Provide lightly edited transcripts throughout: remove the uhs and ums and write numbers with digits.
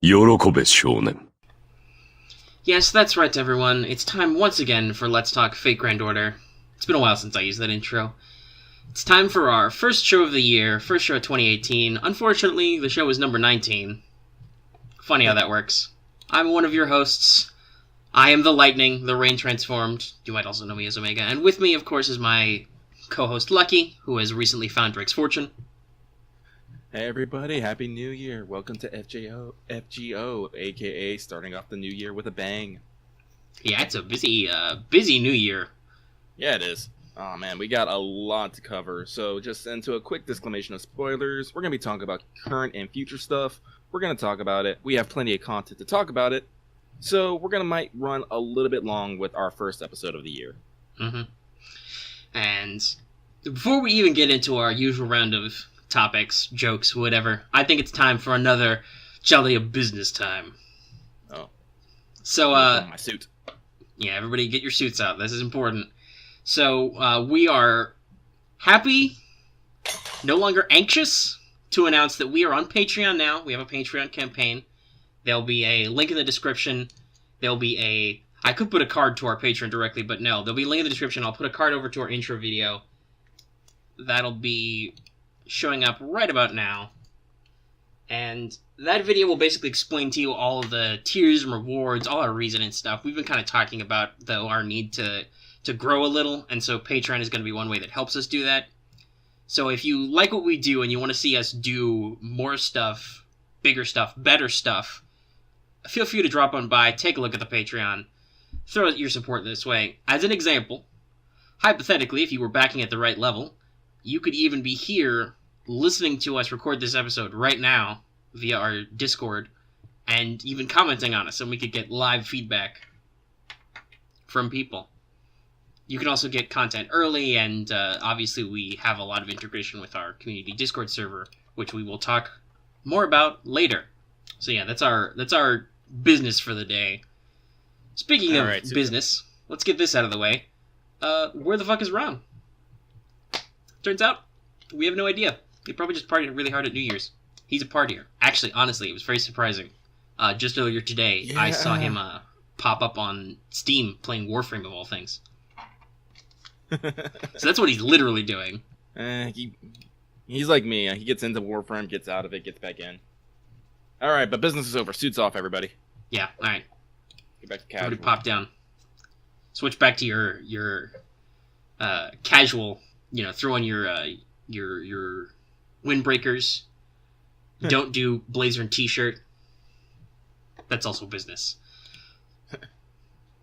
喜べ少年. Yes, that's right, everyone. It's time once again for Let's Talk Fate Grand Order. It's been a while since I used that intro. It's time for our first show of the year, first show of 2018. Unfortunately, the show is number 19. Funny how that works. I'm one of your hosts. I am the Lightning, the Rain transformed. You might also know me as Omega. And with me, of course, is my co-host Lucky, who has recently found Drake's Fortune. Hey everybody, Happy New Year. Welcome to FGO, aka starting off the new year with a bang. Yeah, it's a busy new year. Yeah, it is. Oh man, we got a lot to cover. So just into a quick disclamation of spoilers, we're going to be talking about current and future stuff. We're going to talk about it. We have plenty of content to talk about it. So we're going to might run a little bit long with our first episode of the year. Mm-hmm. And before we even get into our usual round of topics, jokes, whatever, I think it's time for another jolly business time. Oh. So, my suit. Yeah, everybody get your suits out. This is important. So, we are happy, no longer anxious, to announce that we are on Patreon now. We have a Patreon campaign. There'll be a link in the description. There'll be I could put a card to our Patreon directly, but no. There'll be a link in the description. I'll put a card over to our intro video. That'll be showing up right about now. And that video will basically explain to you all of the tiers and rewards, all our reason and stuff. We've been kind of talking about, though, our need to grow a little, and so Patreon is going to be one way that helps us do that. So if you like what we do and you want to see us do more stuff, bigger stuff, better stuff, feel free to drop on by, take a look at the Patreon, throw your support this way. As an example, hypothetically, if you were backing at the right level, you could even be here listening to us record this episode right now via our Discord and even commenting on us, and we could get live feedback from people. You can also get content early, and obviously we have a lot of integration with our community Discord server, which we will talk more about later. So yeah, that's our business for the day. Speaking of business, let's get this out of the way. Where the fuck is Ron? Turns out, we have no idea. He probably just partied really hard at New Year's. He's a partier. Actually, honestly, it was very surprising. Just earlier today, I saw him pop up on Steam playing Warframe of all things. So that's what he's literally doing. He's like me. He gets into Warframe, gets out of it, gets back in. Alright, but business is over. Suits off, everybody. Yeah, alright. Get back to casual. Everybody pop down. Switch back to your casual, throw on your windbreakers. Don't do blazer and t-shirt. That's also business.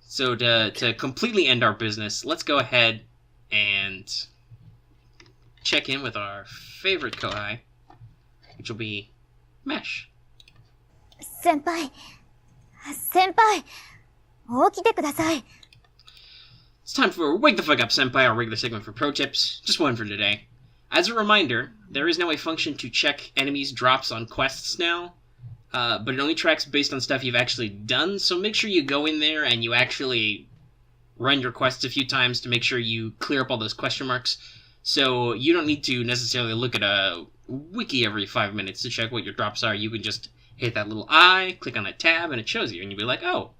So to completely end our business, let's go ahead and check in with our favorite Kohai, which will be Mesh. Senpai, 起きてください. It's time for Wake the Fuck Up Senpai, our regular segment for pro tips. Just one for today. As a reminder, there is now a function to check enemies' drops on quests now, but it only tracks based on stuff you've actually done, so make sure you go in there and you actually run your quests a few times to make sure you clear up all those question marks. So you don't need to necessarily look at a wiki every 5 minutes to check what your drops are. You can just hit that little eye, click on that tab, and it shows you, and you'll be like, oh,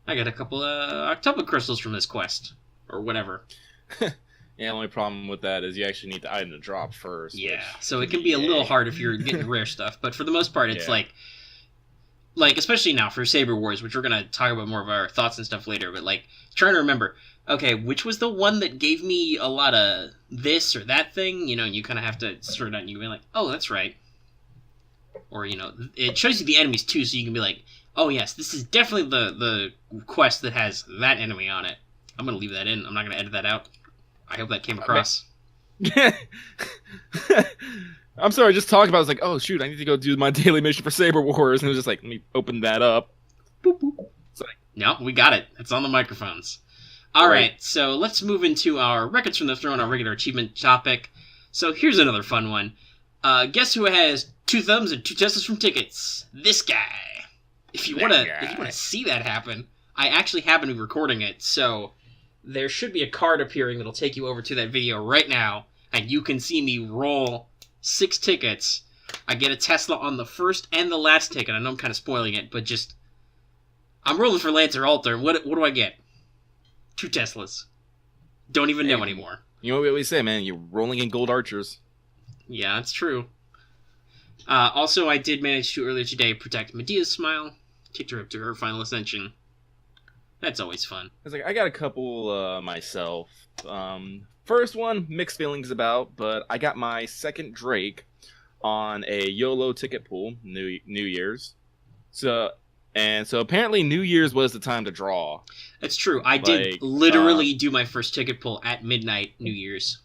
I got a couple of October crystals from this quest, or whatever. Yeah, the only problem with that is you actually need the item to drop first. Yeah, so it can be a little hard if you're getting rare stuff, but for the most part, it's like, especially now for Saber Wars, which we're going to talk about more of our thoughts and stuff later, but, trying to remember, okay, which was the one that gave me a lot of this or that thing, and you kind of have to sort it out, and you can be like, oh, that's right. Or, it shows you the enemies, too, so you can be like, oh, yes, this is definitely the quest that has that enemy on it. I'm going to leave that in. I'm not going to edit that out. I hope that came across. I'm sorry, just talking about it, I was like, oh, shoot, I need to go do my daily mission for Saber Wars, and it was just like, let me open that up. Boop, boop. No, we got it. It's on the microphones. All right, so let's move into our Records from the Throne, our regular achievement topic. So here's another fun one. Guess who has 2 thumbs and 2 testicles from tickets? This guy. If you want to see that happen, I actually happen to be recording it, so there should be a card appearing that'll take you over to that video right now, and you can see me roll 6 tickets. I get a Tesla on the first and the last ticket. I know I'm kind of spoiling it, but just... I'm rolling for Lancer Alter. What do I get? 2 Teslas. Don't even know anymore. You know what we always say, man? You're rolling in gold archers. Yeah, that's true. Also, I did manage to, earlier today, protect Medea's smile. Kicked her up to her final ascension. That's always fun. I got a couple myself. First one, mixed feelings about, but I got my second Drake on a YOLO ticket pool, New Year's. So apparently New Year's was the time to draw. That's true. I did literally do my first ticket pull at midnight New Year's.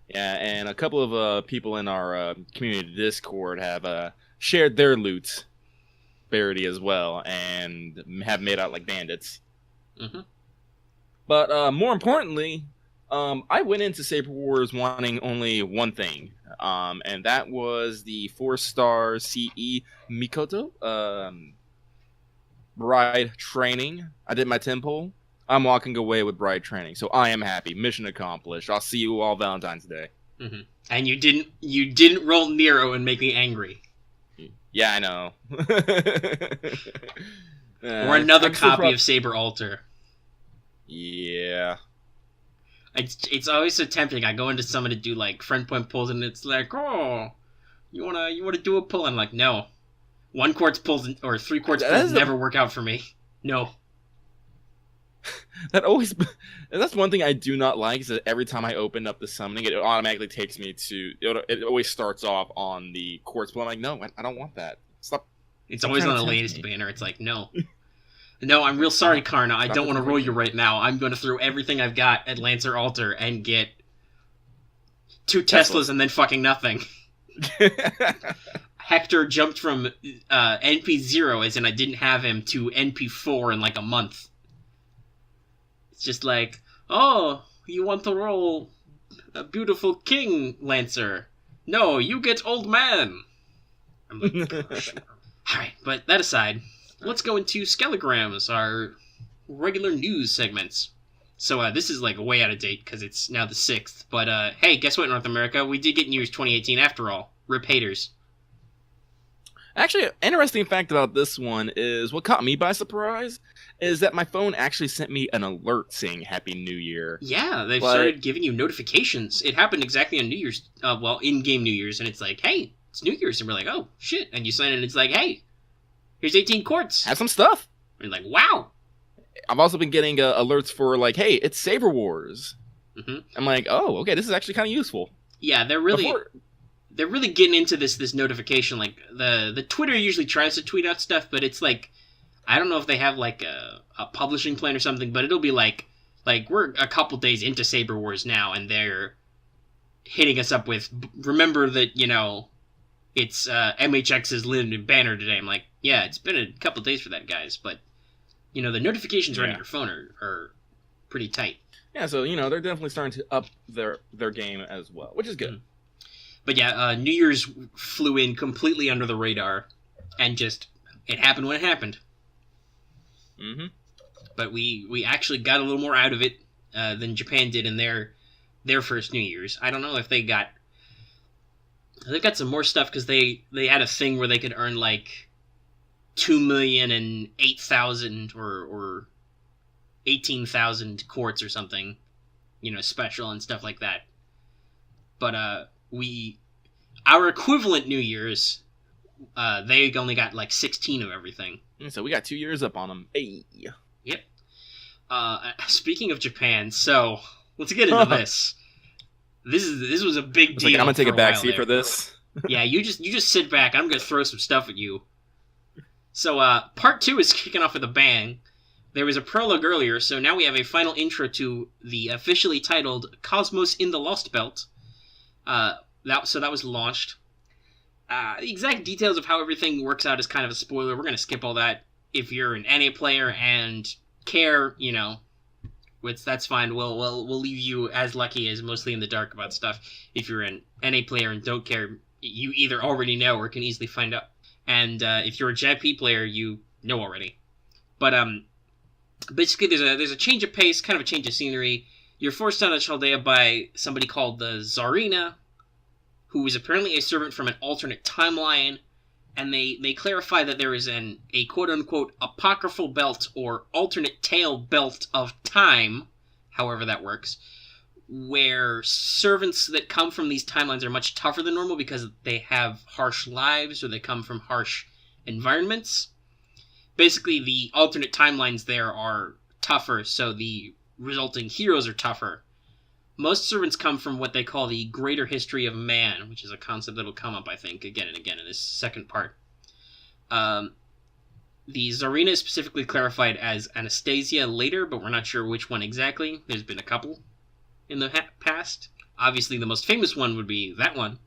Yeah, and a couple of people in our community Discord have shared their loot disparity as well, and have made out like bandits. Mm-hmm. But more importantly, I went into Saber Wars wanting only one thing, and that was the 4-star CE Mikoto Bride Training. I did my 10 pull. I'm walking away with Bride Training, so I am happy. Mission accomplished. I'll see you all Valentine's Day. Mm-hmm. And you didn't roll Nero and make me angry. Yeah, I know. Or another copy of Saber Alter. Yeah. It's always so tempting. I go into someone to do like friend point pulls, and it's like, oh, you wanna do a pull? I'm like, no. 1 quartz pulls or 3 quartz pulls never work out for me. No. That's one thing I do not like, is that every time I open up the summoning, it automatically takes me to, it always starts off on the quartz pull. I'm like, no, I don't want that. Stop. It's always on the latest banner. It's like, no. No, I'm real sorry, Karna. I don't want to roll you right now. I'm going to throw everything I've got at Lancer Alter and get 2 Teslas and then fucking nothing. Hector jumped from NP0, as in I didn't have him, to NP4 in like a month. It's just like, oh, you want to roll a beautiful king, Lancer. No, you get old man. I'm like, gosh. Alright, but that aside, let's go into Skelograms, our regular news segments. So this is like way out of date because it's now the 6th. But hey, guess what, North America? We did get New Year's 2018 after all. Rip haters. Actually, an interesting fact about this one is what caught me by surprise is that my phone actually sent me an alert saying Happy New Year. Yeah, they've started giving you notifications. It happened exactly on New Year's, in-game New Year's, and it's like, hey, it's New Year's, and we're like, oh, shit. And you sign in, and it's like, hey, here's 18 quartz. Have some stuff. And you're like, wow. I've also been getting alerts for, like, hey, it's Saber Wars. Mm-hmm. I'm like, oh, okay, this is actually kind of useful. Yeah, they're really getting into this notification. Like, the Twitter usually tries to tweet out stuff, but it's like, I don't know if they have, like, a publishing plan or something, but it'll be like, we're a couple days into Saber Wars now, and they're hitting us up with, remember that, it's MHX's limited banner today. I'm like, yeah, it's been a couple days for that, guys, but, the notifications right on your phone are pretty tight. Yeah, so, they're definitely starting to up their game as well, which is good. Mm-hmm. But yeah, New Year's flew in completely under the radar, and just, it happened when it happened. Mm-hmm. But we actually got a little more out of it than Japan did in their first New Year's. I don't know if they've got some more stuff, because they had a thing where they could earn like 2,008,000 or 18,000 quartz or something, special and stuff like that. But our equivalent New Year's, they only got like 16 of everything. So we got 2 years up on them. Hey. Yep. Speaking of Japan, so let's get into this. This was a big deal. Like, I'm gonna take a backseat for this. Yeah, you just sit back. I'm gonna throw some stuff at you. So part 2 is kicking off with a bang. There was a prologue earlier, so now we have a final intro to the officially titled Cosmos in the Lostbelt. That was launched. The exact details of how everything works out is kind of a spoiler. We're going to skip all that. If you're an NA player and care, that's fine. We'll leave you as lucky as mostly in the dark about stuff. If you're an NA player and don't care, you either already know or can easily find out. And if you're a JP player, you know already. But basically, there's a change of pace, kind of a change of scenery. You're forced out of Chaldea by somebody called the Tsarina, who is apparently a servant from an alternate timeline, and they clarify that there is a quote-unquote apocryphal belt or alternate tail belt of time, however that works, where servants that come from these timelines are much tougher than normal because they have harsh lives or they come from harsh environments. Basically, the alternate timelines there are tougher, so the resulting heroes are tougher. Most servants come from what they call the greater history of man, which is a concept that will come up, I think, again and again in this second part. The Tsarina is specifically clarified as Anastasia later, but we're not sure which one exactly. There's been a couple in the past. Obviously, the most famous one would be that one,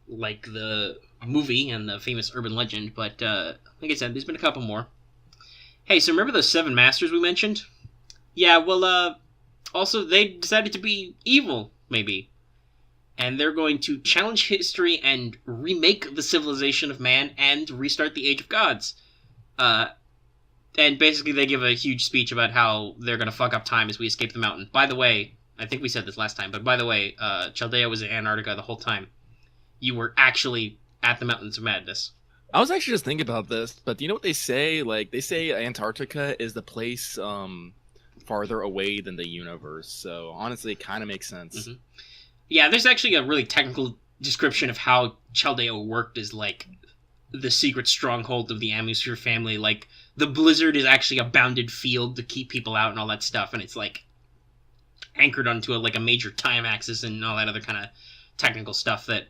like the movie and the famous urban legend, but like I said, there's been a couple more. Hey, so remember those 7 masters we mentioned? Yeah, well, also, they decided to be evil, maybe. And they're going to challenge history and remake the civilization of man and restart the Age of Gods. And basically they give a huge speech about how they're going to fuck up time as we escape the mountain. By the way, I think we said this last time, but by the way, Chaldea was in Antarctica the whole time. You were actually at the Mountains of Madness. I was actually just thinking about this, but do you know what they say? Like, they say Antarctica is the place farther away than the universe, so honestly, it kind of makes sense. Mm-hmm. Yeah, there's actually a really technical description of how Chaldea worked as, like, the secret stronghold of the Amusphere family. Like, the blizzard is actually a bounded field to keep people out and all that stuff, and it's, like, anchored onto a major time axis and all that other kind of technical stuff that,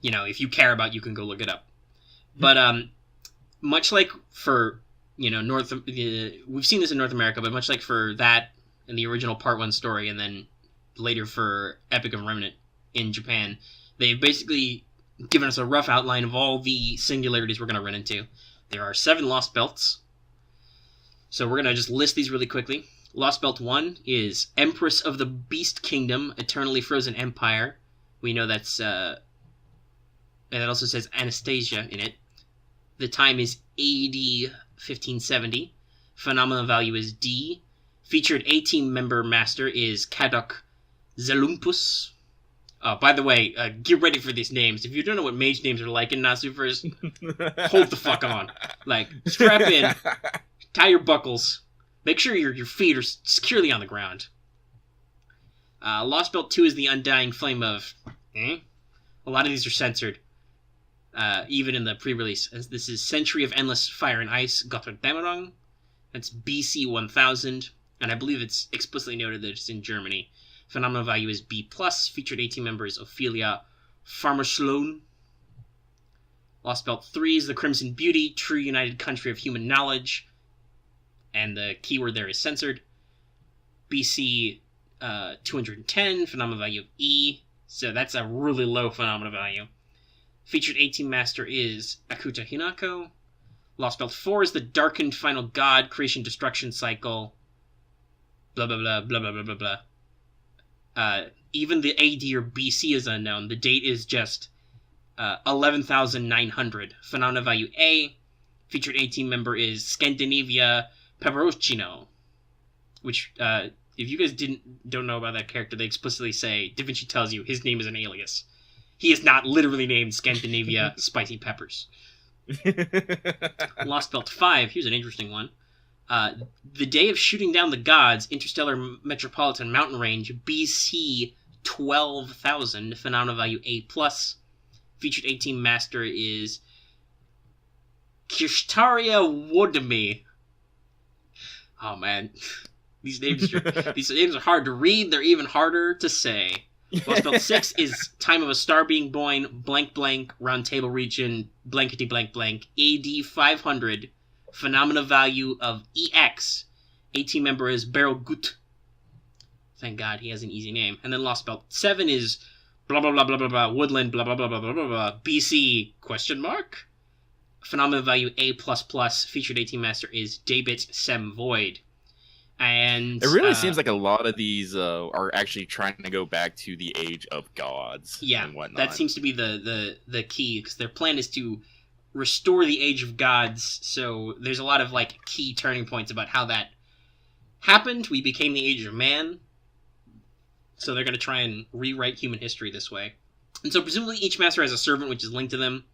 you know, if you care about, you can go look it up. But much like for, you know, we've seen this in North America, but much like for that in the original Part 1 story, and then later for Epic of Remnant in Japan, they've basically given us a rough outline of all the singularities we're going to run into. There are 7 Lost Belts, so we're going to just list these really quickly. Lost Belt 1 is Empress of the Beast Kingdom, Eternally Frozen Empire. We know that's, and it also says Anastasia in it. The time is AD 1570. Phenomenon value is D. Featured A-Team member master is Kadok Zelumpus. By the way, get ready for these names. If you don't know what mage names are like in Nasufers, hold the fuck on. Like, strap in, tie your buckles, make sure your feet are securely on the ground. Lost Belt 2 is the Undying Flame of... A lot of these are censored. Even in the pre-release. This is Century of Endless Fire and Ice, Götterdämmerung. That's BC 1000, and I believe it's explicitly noted that it's in Germany. Phenomenal value is B+. Featured 18 members, Ophelia Farmerschloen. Lost Belt 3 is the Crimson Beauty, True United Country of Human Knowledge. And the keyword there is censored. BC 210, phenomenal value of E. So that's a really low phenomenal value. Featured 18 master is Akuta Hinako. Lost Belt 4 is the Darkened Final God, Creation Destruction Cycle. Blah, blah, blah, blah, blah, blah, blah, blah. Even the AD or BC is unknown. The date is just 11,900. Phenomena value A. Featured 18 member is Scandinavia Peperochino. Which, if you guys don't know about that character, they explicitly say, Da Vinci tells you his name is an alias. He is not literally named Scandinavia Spicy Peppers. Lost Belt 5, here's an interesting one. The Day of Shooting Down the Gods, Interstellar Metropolitan Mountain Range, BC 12,000, phenomena value A+. Featured 18 master is Kirshtaria Wodemi. Oh man, these names are hard to read, they're even harder to say. Lost Belt 6 is Time of a Star Being Born, blank blank, Round Table Region, blankety blank blank, AD 500, phenomena value of EX. 18 member is Beryl Gut. Thank God he has an easy name. And then Lost Belt 7 is blah blah blah blah blah blah, Woodland blah blah blah blah blah blah blah, BC question mark. Phenomena value A++, featured 18 master is Daybit Sem Void. And it really seems like a lot of these are actually trying to go back to the Age of Gods. Yeah, and whatnot. that seems to be the key, because their plan is to restore the Age of Gods. So there's a lot of like key turning points about how that happened. We became the Age of Man. So they're going to try and rewrite human history this way. And so presumably each master has a servant which is linked to them.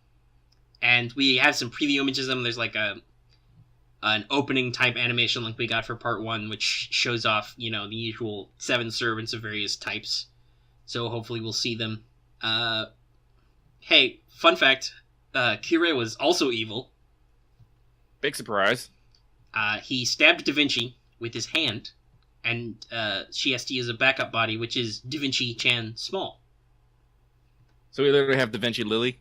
And we have some preview images of them. There's like an opening type animation like we got for part 1, which shows off, the usual 7 servants of various types. So hopefully we'll see them. Hey, fun fact, Kirei was also evil. Big surprise. He stabbed Da Vinci with his hand, and she has to use a backup body, which is Da Vinci-chan small. So we literally have Da Vinci Lily?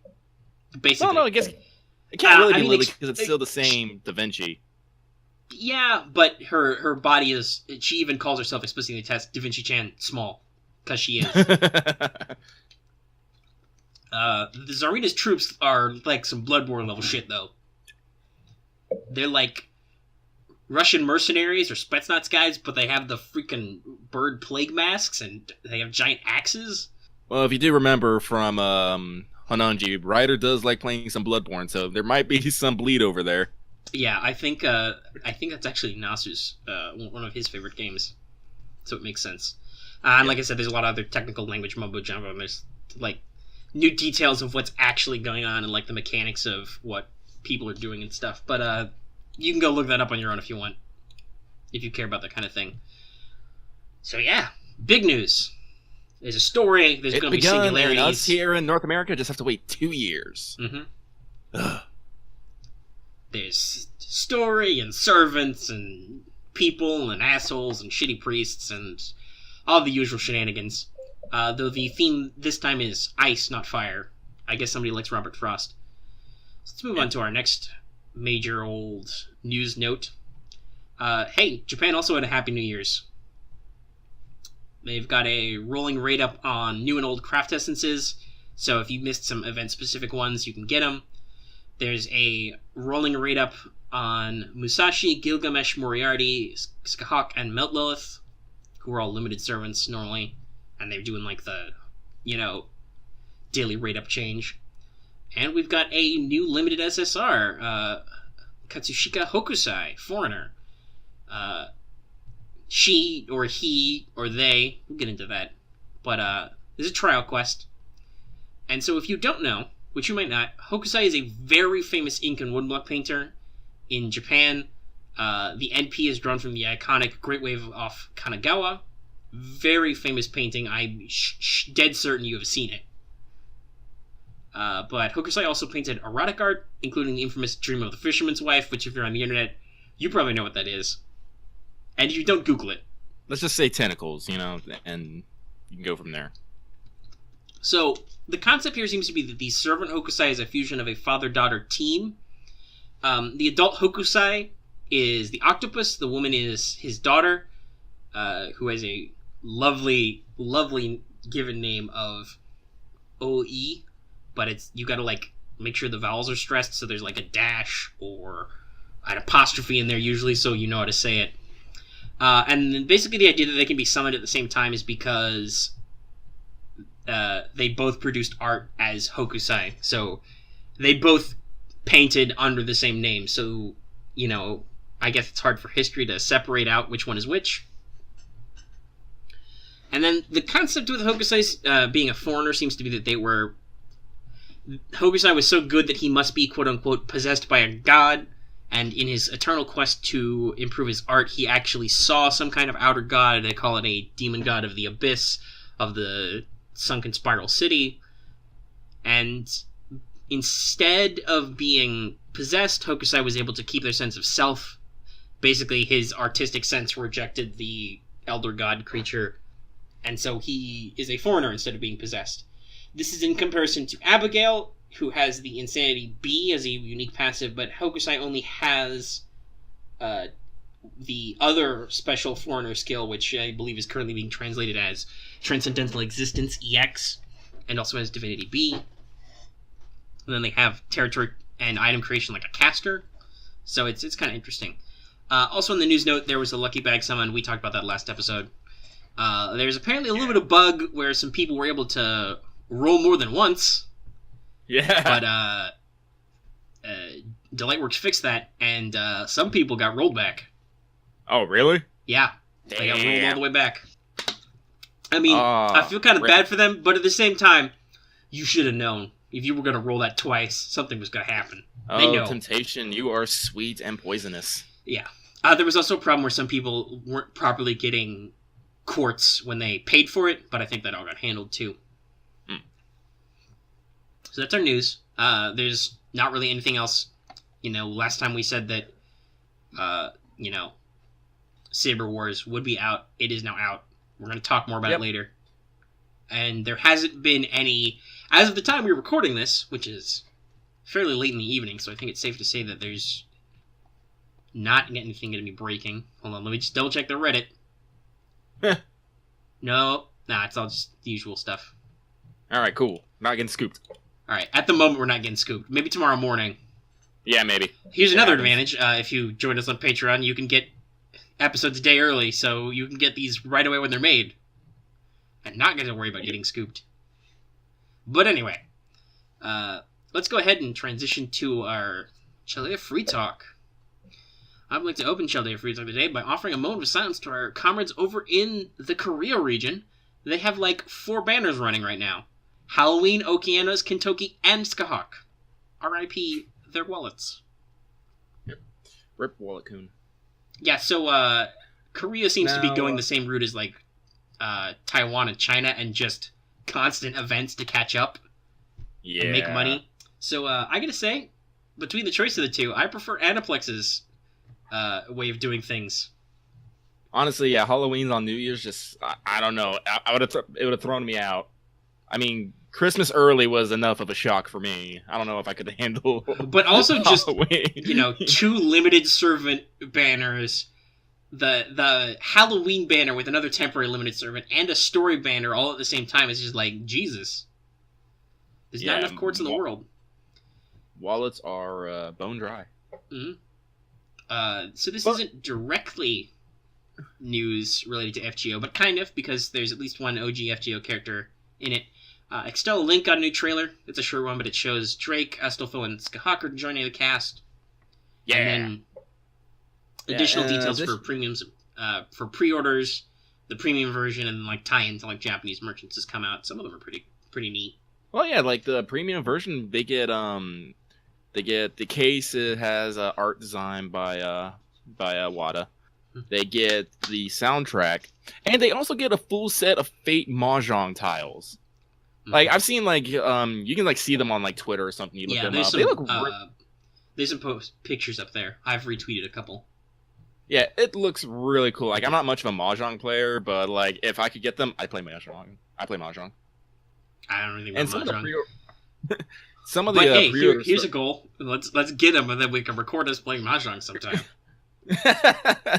Basically. No, I guess it can't really be Lily because because it's still the same Da Vinci. Yeah, but her body is... She even calls herself explicitly in the test Da Vinci-chan small, because she is. The Tsarina's troops are like some Bloodborne level shit, though. They're like Russian mercenaries or Spetsnaz guys, but they have the freaking bird plague masks, and they have giant axes. Well, if you do remember from Hananji, Ryder does like playing some Bloodborne, so there might be some bleed over there. Yeah, I think that's actually Nasu's one of his favorite games, so it makes sense. And like I said, there's a lot of other technical language mumbo jumbo, and there's like new details of what's actually going on and like the mechanics of what people are doing and stuff. But you can go look that up on your own if you want, if you care about that kind of thing. So yeah, big news. There's a story. There's going to be singularities. And us here in North America just have to wait 2 years. Mm-hmm. There's story and servants and people and assholes and shitty priests and all the usual shenanigans. Though the theme this time is ice, not fire. I guess somebody likes Robert Frost. So let's move on to our next major old news note. Hey, Japan also had a Happy New Year's. They've got a rolling rate up on new and old craft essences, so if you missed some event-specific ones, you can get them. There's a rolling rate up on Musashi, Gilgamesh, Moriarty, Skahawk, and Melt Lilith, who are all limited servants normally, and they're doing like the, daily rate up change. And we've got a new limited SSR, Katsushika Hokusai, Foreigner. She, or he, or they, we'll get into that, but there's a trial quest. And so if you don't know, which you might not, Hokusai is a very famous ink and woodblock painter in Japan. The NP is drawn from the iconic Great Wave off Kanagawa. Very famous painting. I'm dead certain you have seen it. But Hokusai also painted erotic art, including the infamous Dream of the Fisherman's Wife, which if you're on the internet, you probably know what that is. And if you don't, Google it. Let's just say tentacles, and you can go from there. So, the concept here seems to be that the servant Hokusai is a fusion of a father-daughter team. The adult Hokusai is the octopus, the woman is his daughter, who has a lovely, lovely given name of OE, but you gotta, make sure the vowels are stressed, so there's, a dash or an apostrophe in there usually, so you know how to say it. And then basically the idea that they can be summoned at the same time is because they both produced art as Hokusai. So they both painted under the same name. So, I guess it's hard for history to separate out which one is which. And then the concept with Hokusai being a foreigner seems to be that Hokusai was so good that he must be, quote-unquote, possessed by a god. And in his eternal quest to improve his art, he actually saw some kind of outer god. They call it a demon god of the abyss, of the sunken spiral city. And instead of being possessed, Hokusai was able to keep their sense of self. Basically, his artistic sense rejected the elder god creature, and so he is a foreigner instead of being possessed. This is in comparison to Abigail, who has the Insanity B as a unique passive, but Hokusai only has the other special foreigner skill, which I believe is currently being translated as Transcendental Existence EX, and also has Divinity B. And then they have territory and item creation like a caster, so it's kind of interesting. Also in the news note, there was a Lucky Bag summon. We talked about that last episode. There's apparently a little bit of bug where some people were able to roll more than once. Yeah. But Delightworks fixed that, and some people got rolled back. Oh, really? Yeah. They got rolled all the way back. I mean, I feel kind of bad for them, but at the same time, you should have known. If you were going to roll that twice, something was going to happen. They know. Temptation, you are sweet and poisonous. Yeah. There was also a problem where some people weren't properly getting quartz when they paid for it, but I think that all got handled too. So that's our news. There's not really anything else. Last time we said that, Saber Wars would be out. It is now out. We're going to talk more about it later. And there hasn't been any, as of the time we were recording this, which is fairly late in the evening, so I think it's safe to say that there's not anything going to be breaking. Hold on, let me just double check the Reddit. It's all just the usual stuff. Alright, cool. Not getting scooped. Alright, at the moment we're not getting scooped. Maybe tomorrow morning. Yeah, maybe. Here's another advantage. If you join us on Patreon, you can get episodes a day early, so you can get these right away when they're made. And not going to worry about getting scooped. But anyway, let's go ahead and transition to our Chaldea Free Talk. I would like to open Chaldea Free Talk today by offering a moment of silence to our comrades over in the Korea region. They have like 4 banners running right now. Halloween, Okeanos, Kentucky, and Skahawk. R.I.P. their wallets. Yep. Rip Wallet Coon. Yeah, so Korea seems to be going the same route as like Taiwan and China, and just constant events to catch up and make money. So I gotta say, between the choice of the two, I prefer Anaplex's way of doing things. Honestly, yeah, Halloween on New Year's just I don't know. It would have thrown me out. I mean, Christmas early was enough of a shock for me. I don't know if I could handle. But also just Halloween. 2 limited servant banners. The Halloween banner with another temporary limited servant and a story banner all at the same time is just like, Jesus. There's not enough quartz in the world. Wallets are bone dry. Mm-hmm. So this isn't directly news related to FGO, but kind of, because there's at least one OG FGO character in it. Extella Link got a new trailer. It's a short one, but it shows Drake, Astolfo, and Skahawk joining the cast. Yeah. And then additional details for premiums, for pre-orders, the premium version, and like tie-ins to like Japanese merchants has come out. Some of them are pretty neat. Well, yeah, like the premium version, they get the case. It has art designed by Wada. They get the soundtrack, and they also get a full set of Fate Mahjong tiles. Like I've seen, like you can like see them on like Twitter or something. You look them up. They look. There's some pictures up there. I've retweeted a couple. Yeah, it looks really cool. Like I'm not much of a Mahjong player, but like if I could get them, I'd play Mahjong. I play Mahjong. I don't really want Mahjong. Some of the here's a goal. Let's get them, and then we can record us playing Mahjong sometime.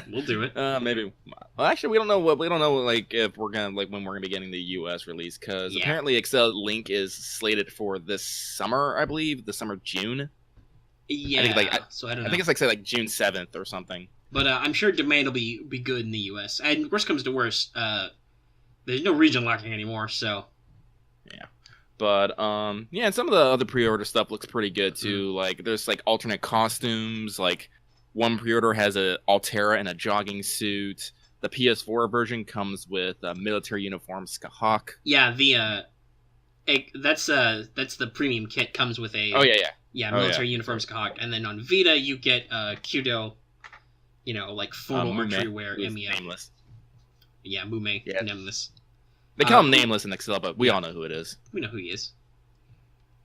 We'll do it. Maybe. Well, actually, we don't know like if we're gonna when we're gonna be getting the U.S. release, because apparently Excel Link is slated for this summer. I believe the summer June. Yeah. So I don't know. I think it's like June 7th or something. But I'm sure demand will be good in the U.S. And worst comes to worst, there's no region locking anymore. So. Yeah. But and some of the other pre-order stuff looks pretty good too. Like there's like alternate costumes. Like one pre-order has a Altera and a jogging suit. The PS4 version comes with a military uniform Skahawk. Yeah, that's the premium kit, comes with a military uniform Skahawk, and then on Vita you get Kudo, like full archery wear MEO. Nameless. Yeah, Mume, Nameless. They call him Nameless in Excel, but we all know who it is. We know who he is.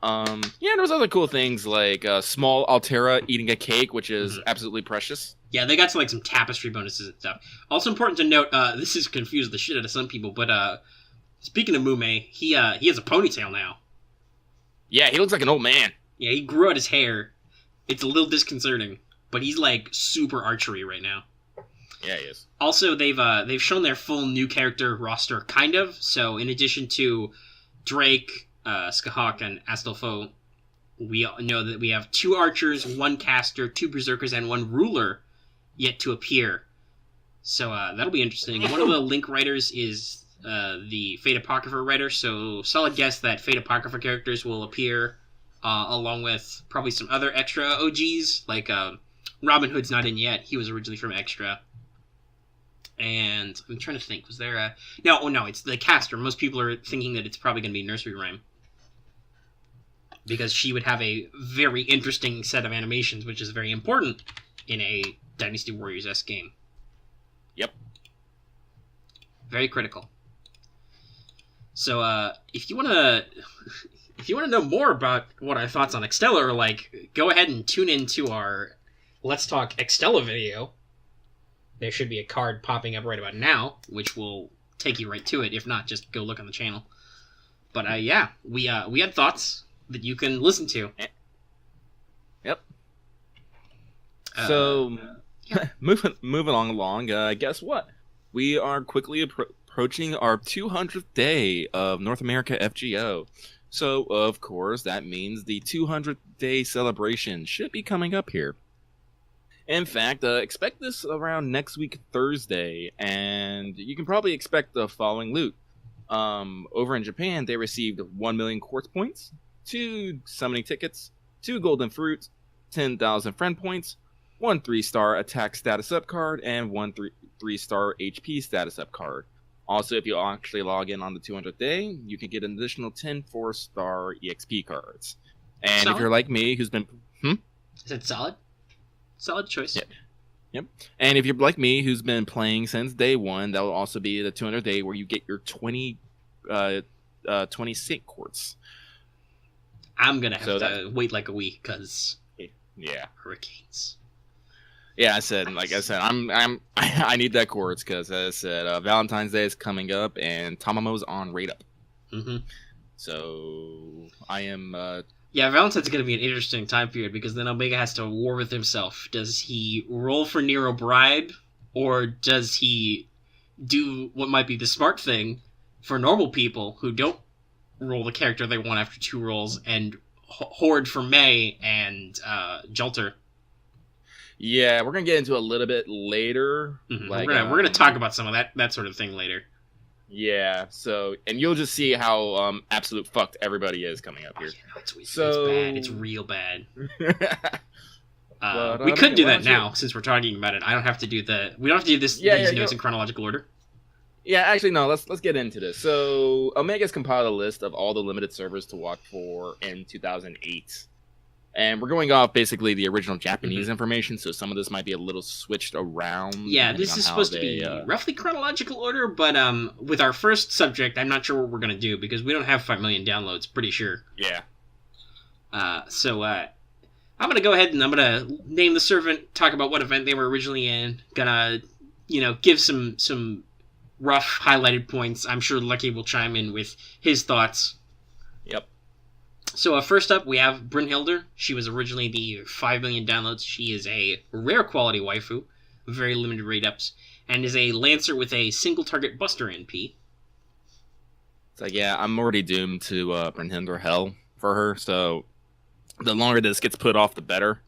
There was other cool things like small Altera eating a cake, which is absolutely precious. Yeah, they got some tapestry bonuses and stuff. Also important to note, this has confused the shit out of some people, but speaking of Mume, he has a ponytail now. Yeah, he looks like an old man. Yeah, he grew out his hair. It's a little disconcerting, but he's like super archery right now. Yeah, he is. Also, they've shown their full new character roster, kind of. So in addition to Drake, Skahawk, and Astolfo, we know that we have 2 archers, 1 caster, 2 berserkers, and 1 ruler yet to appear. So that'll be interesting. One of the Link writers is the Fate Apocrypha writer, so solid guess that Fate Apocrypha characters will appear along with probably some other extra OGs, like Robin Hood's not in yet. He was originally from Extra. And I'm trying to think, was there a... No, it's the caster. Most people are thinking that it's probably going to be Nursery Rhyme. because she would have a very interesting set of animations, which is very important in a Dynasty Warriors-esque game. Yep. Very critical. So, if you want to know more about what our thoughts on Extella are like, go ahead and tune into our Let's Talk Extella video. There should be a card popping up right about now, which will take you right to it. If not, just go look on the channel. But yeah, we had thoughts that you can listen to. Yep. So, yeah. moving along. Guess what? We are quickly approaching our 200th day of North America FGO. So, of course, that means the 200th day celebration should be coming up here. In fact, expect this around next week, Thursday, and you can probably expect the following loot. Over in Japan, they received 1 million quartz points, 2 summoning tickets, 2 golden fruits, 10,000 friend points, 1 3-star attack status up card, and 1 3-star HP status up card. Also, if you actually log in on the 200th day, you can get an additional 10 4-star EXP cards. And Solid. if you're like me, who's been... Is it solid? Solid choice. Yep. And if you're like me, who's been playing since day one, that will also be the 200th day where you get your 20 sync quartz. I'm gonna have to wait like a week because hurricanes. Yeah, I said, I need that quartz because, as I said, Valentine's Day is coming up and Tamamo's on rate up. Mm-hmm. So I am. Yeah, Valentine's going to be an interesting time period because then Omega has to war with himself. Does he roll for Nero Bride, or does he do what might be the smart thing for normal people who don't roll the character they want after 2 rolls and hoard for May and Jolter? Yeah, we're gonna get into a little bit later. Mm-hmm. We're gonna talk about some of that sort of thing later. Yeah, so, and you'll just see how absolute fucked everybody is coming up here. It's bad. It's real bad. But, we could do that now since we're talking about it. We don't have to do these notes in chronological order. Yeah, actually, no. Let's get into this. So, Omega's compiled a list of all the limited servers to watch for in 2008. And we're going off basically the original Japanese information, so some of this might be a little switched around. Yeah, this is supposed to be roughly chronological order, but with our first subject, I'm not sure what we're going to do, because we don't have 5 million downloads, pretty sure. Yeah. So I'm going to go ahead and I'm going to name the servant, talk about what event they were originally in, gonna, give some rough highlighted points. I'm sure Lucky will chime in with his thoughts. Yep. So first up, we have Brynhildr. She was originally the 5 million downloads. She is a rare quality waifu, very limited rate-ups, and is a Lancer with a single target Buster NP. It's like, yeah, I'm already doomed to Brynhildr hell for her, so the longer this gets put off, the better.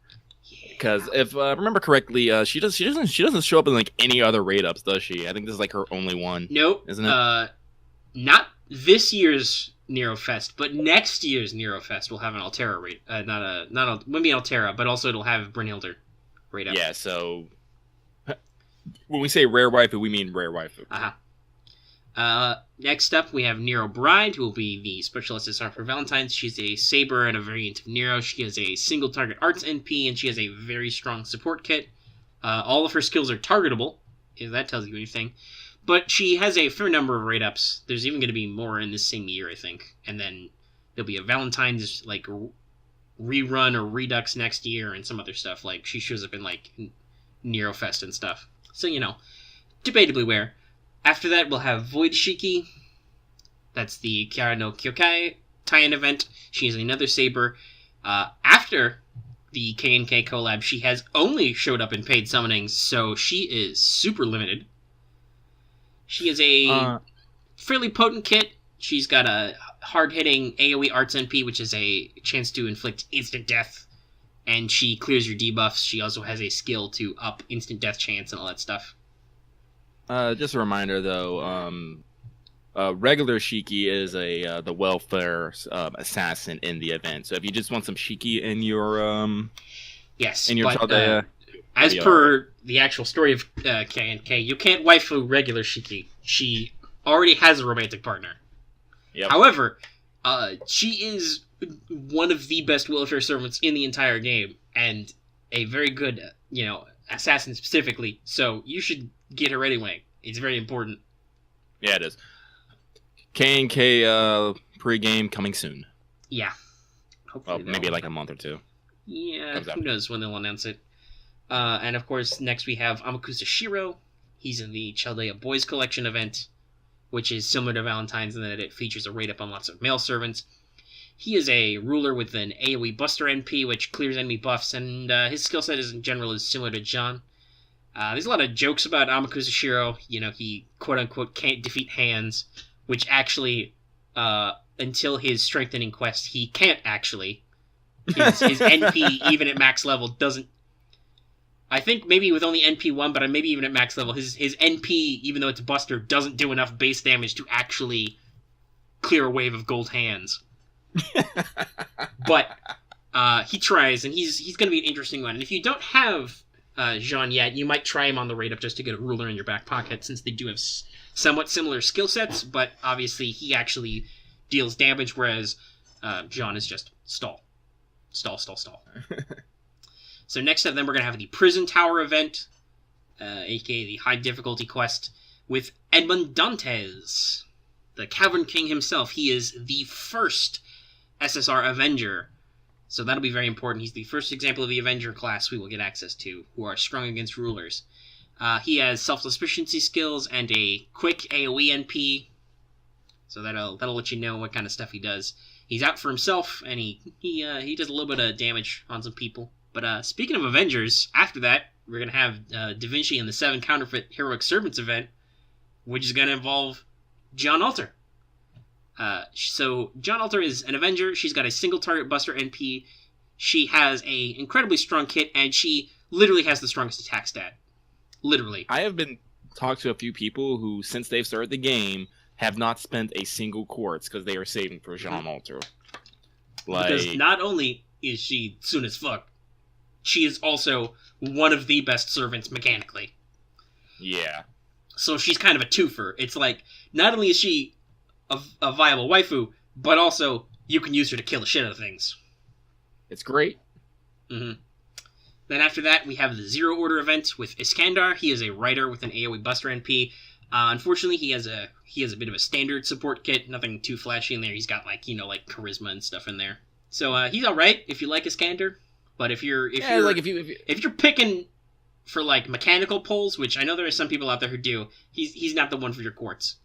Because if I remember correctly, she doesn't show up in like any other rate-ups, does she? I think this is like her only one. Nope. Isn't it? Not this year's Nero Fest, but next year's Nero Fest will have an Altera rate. Maybe an Altera, but also it'll have Brynhildr rate up. Yeah, so when we say rare waifu, we mean rare waifu. Next up, we have Nero Bride, who will be the special SSR for Valentine's. She's a Saber and a variant of Nero. She has a single target arts NP, and she has a very strong support kit. All of her skills are targetable, if that tells you anything. But she has a fair number of rate-ups. There's even going to be more in this same year, I think. And then there'll be a Valentine's like rerun or redux next year and some other stuff. Like, she shows up in like Nero Fest and stuff. So, debatably where. After that, we'll have Void Shiki. That's the Kiara no Kyokai tie-in event. She is another Saber. After the K&K collab, she has only showed up in paid summonings, so she is super limited. She is a fairly potent kit. She's got a hard-hitting AoE Arts NP, which is a chance to inflict instant death, and she clears your debuffs. She also has a skill to up instant death chance and all that stuff. Just a reminder, though, regular Shiki is the welfare assassin in the event. So if you just want some Shiki in your yes, in your but, as per the actual story of K&K, you can't waifu regular Shiki. She already has a romantic partner. Yep. However, She is one of the best wheelchair servants in the entire game, and a very good, assassin specifically. So you should get her anyway. It's very important. Yeah, it is. K&K pre-game coming soon. Yeah. Well, maybe like a month or two. Yeah, who knows when they'll announce it. And of course, next we have Amakusa Shiro. He's in the Chaldea Boys Collection event, which is similar to Valentine's in that it features a rate up on lots of male servants. He is a ruler with an AoE Buster NP, which clears enemy buffs, and his skill set in general is similar to John. There's a lot of jokes about Amakusa Shiro. He quote-unquote can't defeat hands, which actually, until his strengthening quest, he can't actually. His NP, even at max level, doesn't... I think maybe with only NP 1, but maybe even at max level, his NP, even though it's Buster, doesn't do enough base damage to actually clear a wave of gold hands. But he tries, and he's going to be an interesting one. And if you don't have Jean yet, you might try him on the rate up just to get a ruler in your back pocket, since they do have somewhat similar skill sets, but obviously he actually deals damage, whereas Jean is just stall. Stall. So next up, then, we're going to have the Prison Tower event, aka the High Difficulty quest, with Edmond Dantes, the Cavern King himself. He is the first SSR Avenger, so that'll be very important. He's the first example of the Avenger class we will get access to, who are strong against rulers. He has self-sufficiency skills and a quick AoE NP, so that'll let you know what kind of stuff he does. He's out for himself, and he does a little bit of damage on some people. But speaking of Avengers, after that, we're going to have Da Vinci and the 7 Counterfeit Heroic Servants event, which is going to involve John Alter. So John Alter is an Avenger. She's got a single target Buster NP. She has a incredibly strong kit, and she literally has the strongest attack stat. Literally. I have been talked to a few people who, since they've started the game, have not spent a single quartz because they are saving for Jean Alter. Because not only is she soon as fuck, she is also one of the best servants mechanically. Yeah. So she's kind of a twofer. It's like, not only is she a viable waifu, but also you can use her to kill the shit out of things. It's great. Mm-hmm. Then after that, we have the Zero Order event with Iskandar. He is a writer with an AoE Buster NP. Unfortunately, he has a bit of a standard support kit. Nothing too flashy in there. He's got like charisma and stuff in there. So he's all right if you like Iskandar. But if you're picking for like mechanical pulls, which I know there are some people out there who do, he's not the one for your quartz.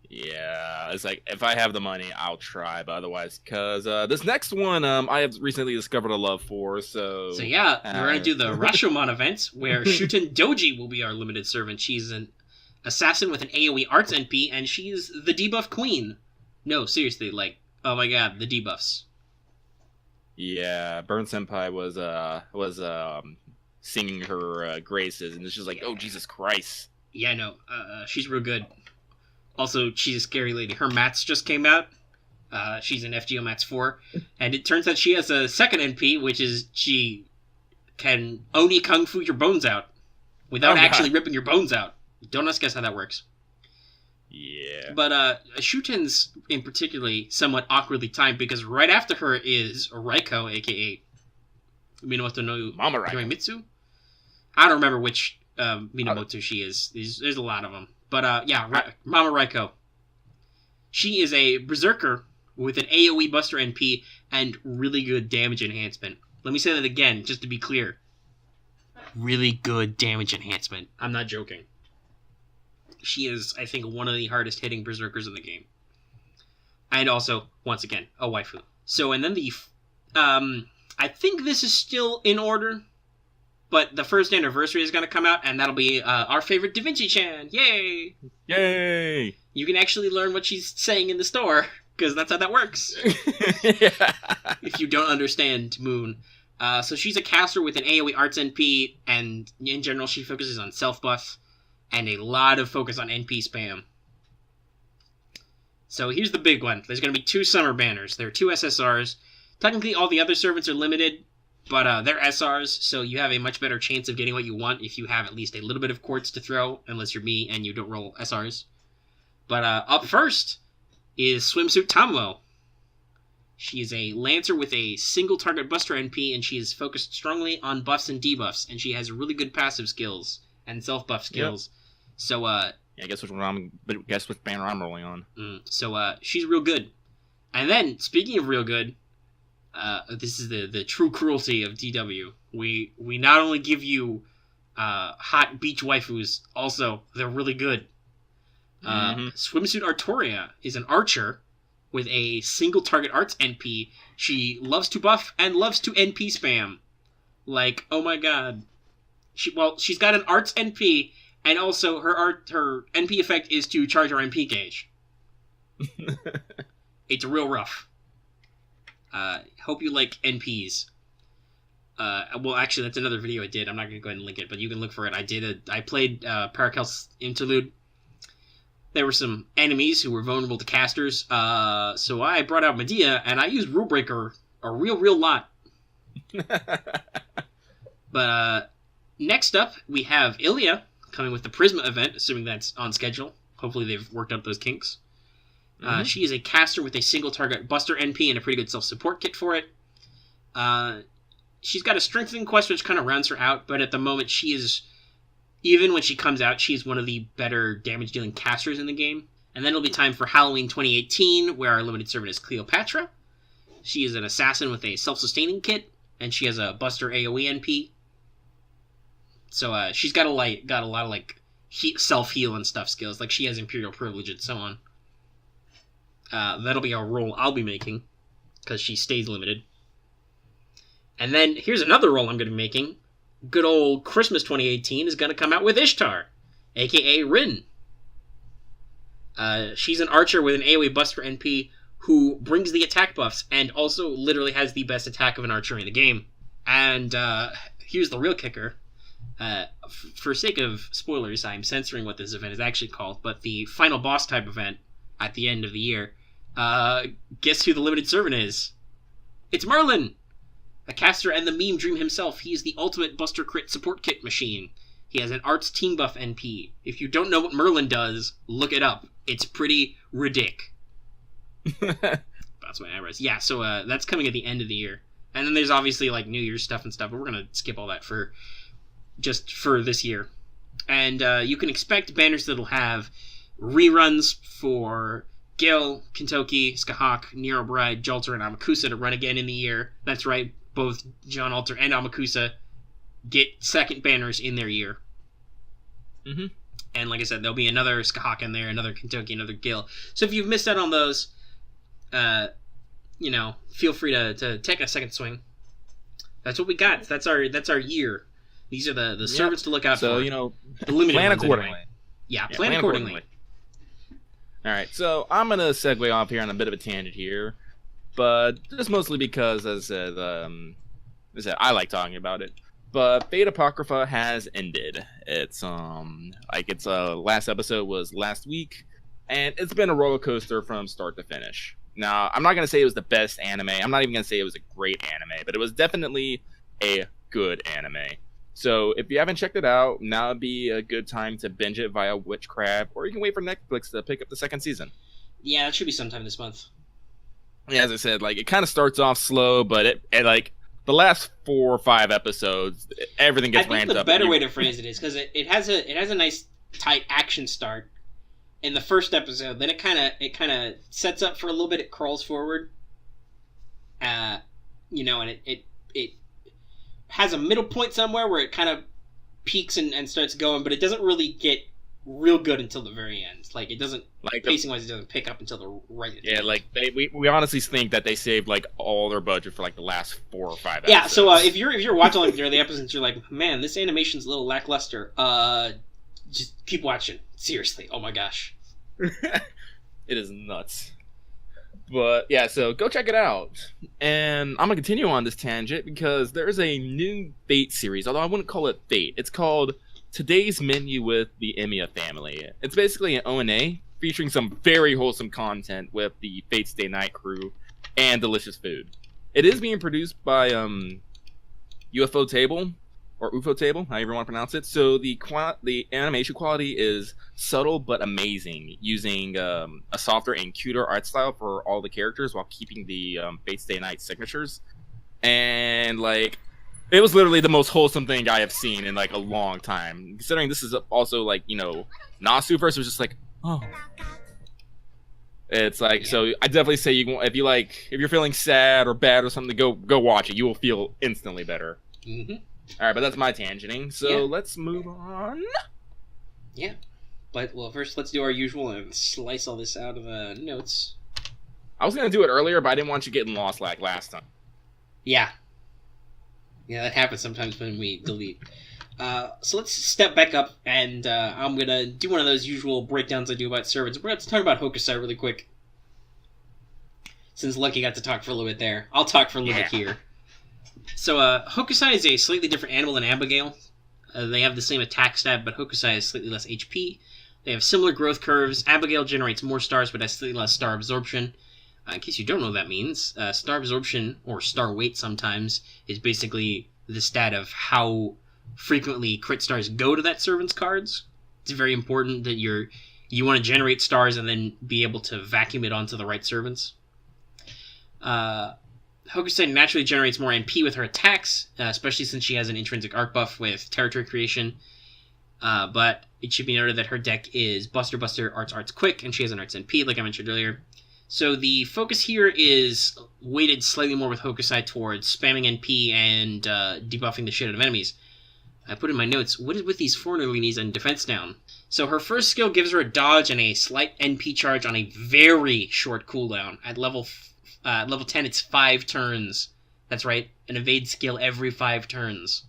Yeah, it's like, if I have the money, I'll try, but otherwise, because this next one, I have recently discovered a love for, so... So yeah, we're going to do the Rashomon event, where Shuten Doji will be our limited servant. She's an assassin with an AoE arts NP, and she's the debuff queen. No, seriously, like, oh my god, the debuffs. Yeah, Burn Senpai was singing her graces, and it's just like, oh, Jesus Christ. Yeah, no, she's real good. Also, she's a scary lady. Her mats just came out. She's in FGO Mats 4. And it turns out she has a second NP, which is she can Oni Kung Fu your bones out without actually ripping your bones out. Don't ask us how that works. Yeah. But Shuten's in particularly somewhat awkwardly timed, because right after her is Raiko, a.k.a. Minamoto no Mama Raiko. Yoimitsu. I don't remember which Minamoto she is. There's a lot of them. But, Mama Raiko. She is a berserker with an AoE Buster NP and really good damage enhancement. Let me say that again, just to be clear. Really good damage enhancement. I'm not joking. She is, I think, one of the hardest hitting berserkers in the game. And also, once again, a waifu. So, and then I think this is still in order. But the first anniversary is going to come out, and that'll be our favorite Da Vinci-chan. Yay! Yay! You can actually learn what she's saying in the store, because that's how that works. Yeah. If you don't understand Moon. So she's a caster with an AoE Arts NP, and in general she focuses on self-buff, and a lot of focus on NP spam. So here's the big one. There's going to be 2 summer banners. There are 2 SSRs. Technically all the other servants are limited, but they're SRs, so you have a much better chance of getting what you want if you have at least a little bit of quartz to throw, unless you're me and you don't roll SRs. But up first, is Swimsuit Tamwo. She is a Lancer with a single target Buster NP, and she is focused strongly on buffs and debuffs, and she has really good passive skills and self-buff skills. Yep. So, yeah, guess which banner I'm rolling on. So, she's real good. And then, speaking of real good, this is the true cruelty of DW. We not only give you hot beach waifus, also, they're really good. Swimsuit Arturia is an archer with a single target arts NP. She loves to buff and loves to NP spam. Like, oh my god. She's got an arts NP, and also her NP effect is to charge her NP gauge. It's real rough. Hope you like NPs. Well, actually, that's another video I did. I'm not going to go ahead and link it, but you can look for it. I played Paracel's Interlude. There were some enemies who were vulnerable to casters, so I brought out Medea, and I used Rule Breaker a real lot. But next up, we have Ilya coming with the Prisma event, assuming that's on schedule. Hopefully they've worked out those kinks. She is a caster with a single target Buster NP and a pretty good self-support kit for it. She's got a strengthening quest, which kind of rounds her out, but at the moment she is... Even when she comes out, she's one of the better damage-dealing casters in the game. And then it'll be time for Halloween 2018, where our limited servant is Cleopatra. She is an assassin with a self-sustaining kit, and she has a Buster AoE NP. So she's got a lot of like self-heal and stuff skills. Like she has Imperial Privilege and so on. That'll be a role I'll be making, because she stays limited. And then here's another role I'm going to be making. Good old Christmas 2018 is going to come out with Ishtar, a.k.a. Rin. She's an archer with an AoE Buster NP who brings the attack buffs and also literally has the best attack of an archer in the game. And here's the real kicker. For sake of spoilers, I'm censoring what this event is actually called, but the final boss type event at the end of the year, guess who the limited servant is? It's Merlin! A caster and the meme dream himself. He is the ultimate Buster Crit support kit machine. He has an arts team buff NP. If you don't know what Merlin does, look it up. It's pretty ridic. That's my eyebrows. Yeah, so that's coming at the end of the year. And then there's obviously like New Year's stuff and stuff, but we're going to skip all that for this year. And you can expect banners that'll have reruns for Gil, Kentoki, Skahak, Nero Bride, Jolter, and Amakusa to run again in the year. That's right. Both John Alter and Amakusa get second banners in their year. Mm-hmm. And like I said, there'll be another Skahak in there, another Kentoki, another Gil. So if you've missed out on those, feel free to take a second swing. That's what we got. That's our year. These are the servants to look out for. So, the limited plan ones accordingly. Anyway. Yeah, plan accordingly. All right, so I'm going to segue off here on a bit of a tangent here. But just mostly because, as I said, I like talking about it. But Fate Apocrypha has ended. It's last episode was last week, and it's been a roller coaster from start to finish. Now, I'm not gonna say it was the best anime. I'm not even gonna say it was a great anime, but it was definitely a good anime. So if you haven't checked it out, now would be a good time to binge it via Witchcraft, or you can wait for Netflix to pick up the second season. Yeah, that should be sometime this month. Yeah, as I said, like it kind of starts off slow, but it like the last 4 or 5 episodes, everything gets ramped up. I think the better way to phrase it is because it has a nice tight action start in the first episode. Then it kind of sets up for a little bit. It crawls forward, and it has a middle point somewhere where it kind of peaks and starts going, but it doesn't really get real good until the very end. Like it doesn't, like pacing wise, it doesn't pick up until the right end. Yeah, like we honestly think that they saved like all their budget for like the last 4 or 5 episodes. Yeah, so if you're watching like the early episodes, you're like, man, this animation's a little lackluster. Just keep watching. Seriously, oh my gosh, it is nuts. But yeah, so go check it out. And I'm gonna continue on this tangent because there's a new Fate series, although I wouldn't call it Fate. It's called Today's Menu with the Emiya Family. It's basically an O&A featuring some very wholesome content with the Fate Stay Night crew and delicious food. It is being produced by UFO Table, or UFO table, however you want to pronounce it. So the animation quality is subtle but amazing, using a softer and cuter art style for all the characters while keeping the Fate Stay Night signatures. And like, it was literally the most wholesome thing I have seen in like a long time. Considering this is also like, you know, Nasu first was just like, oh. It's like, so I definitely say if you're feeling sad or bad or something, go watch it. You will feel instantly better. Mm-hmm. All right, but that's my tangenting. So let's move on. Yeah, but well, first let's do our usual and slice all this out of the notes. I was gonna do it earlier, but I didn't want you getting lost like last time. Yeah, that happens sometimes when we delete. So let's step back up, and I'm gonna do one of those usual breakdowns I do about servants. We're going to talk about Hokusai really quick. Since Lucky got to talk for a little bit there, I'll talk for a little bit here. So Hokusai is a slightly different animal than Abigail. They have the same attack stat, but Hokusai has slightly less HP. They have similar growth curves. Abigail generates more stars, but has slightly less star absorption. In case you don't know what that means, star absorption, or star weight sometimes, is basically the stat of how frequently crit stars go to that servant's cards. It's very important that you want to generate stars and then be able to vacuum it onto the right servants. Hokusai naturally generates more NP with her attacks, especially since she has an intrinsic arc buff with territory creation. But it should be noted that her deck is Buster, Arts, Quick, and she has an Arts NP, like I mentioned earlier. So the focus here is weighted slightly more with Hokusai towards spamming NP and debuffing the shit out of enemies. I put in my notes, what is with these foreigner leanies and defense down? So her first skill gives her a dodge and a slight NP charge on a very short cooldown. At level 10, it's 5 turns. That's right, an evade skill every 5 turns.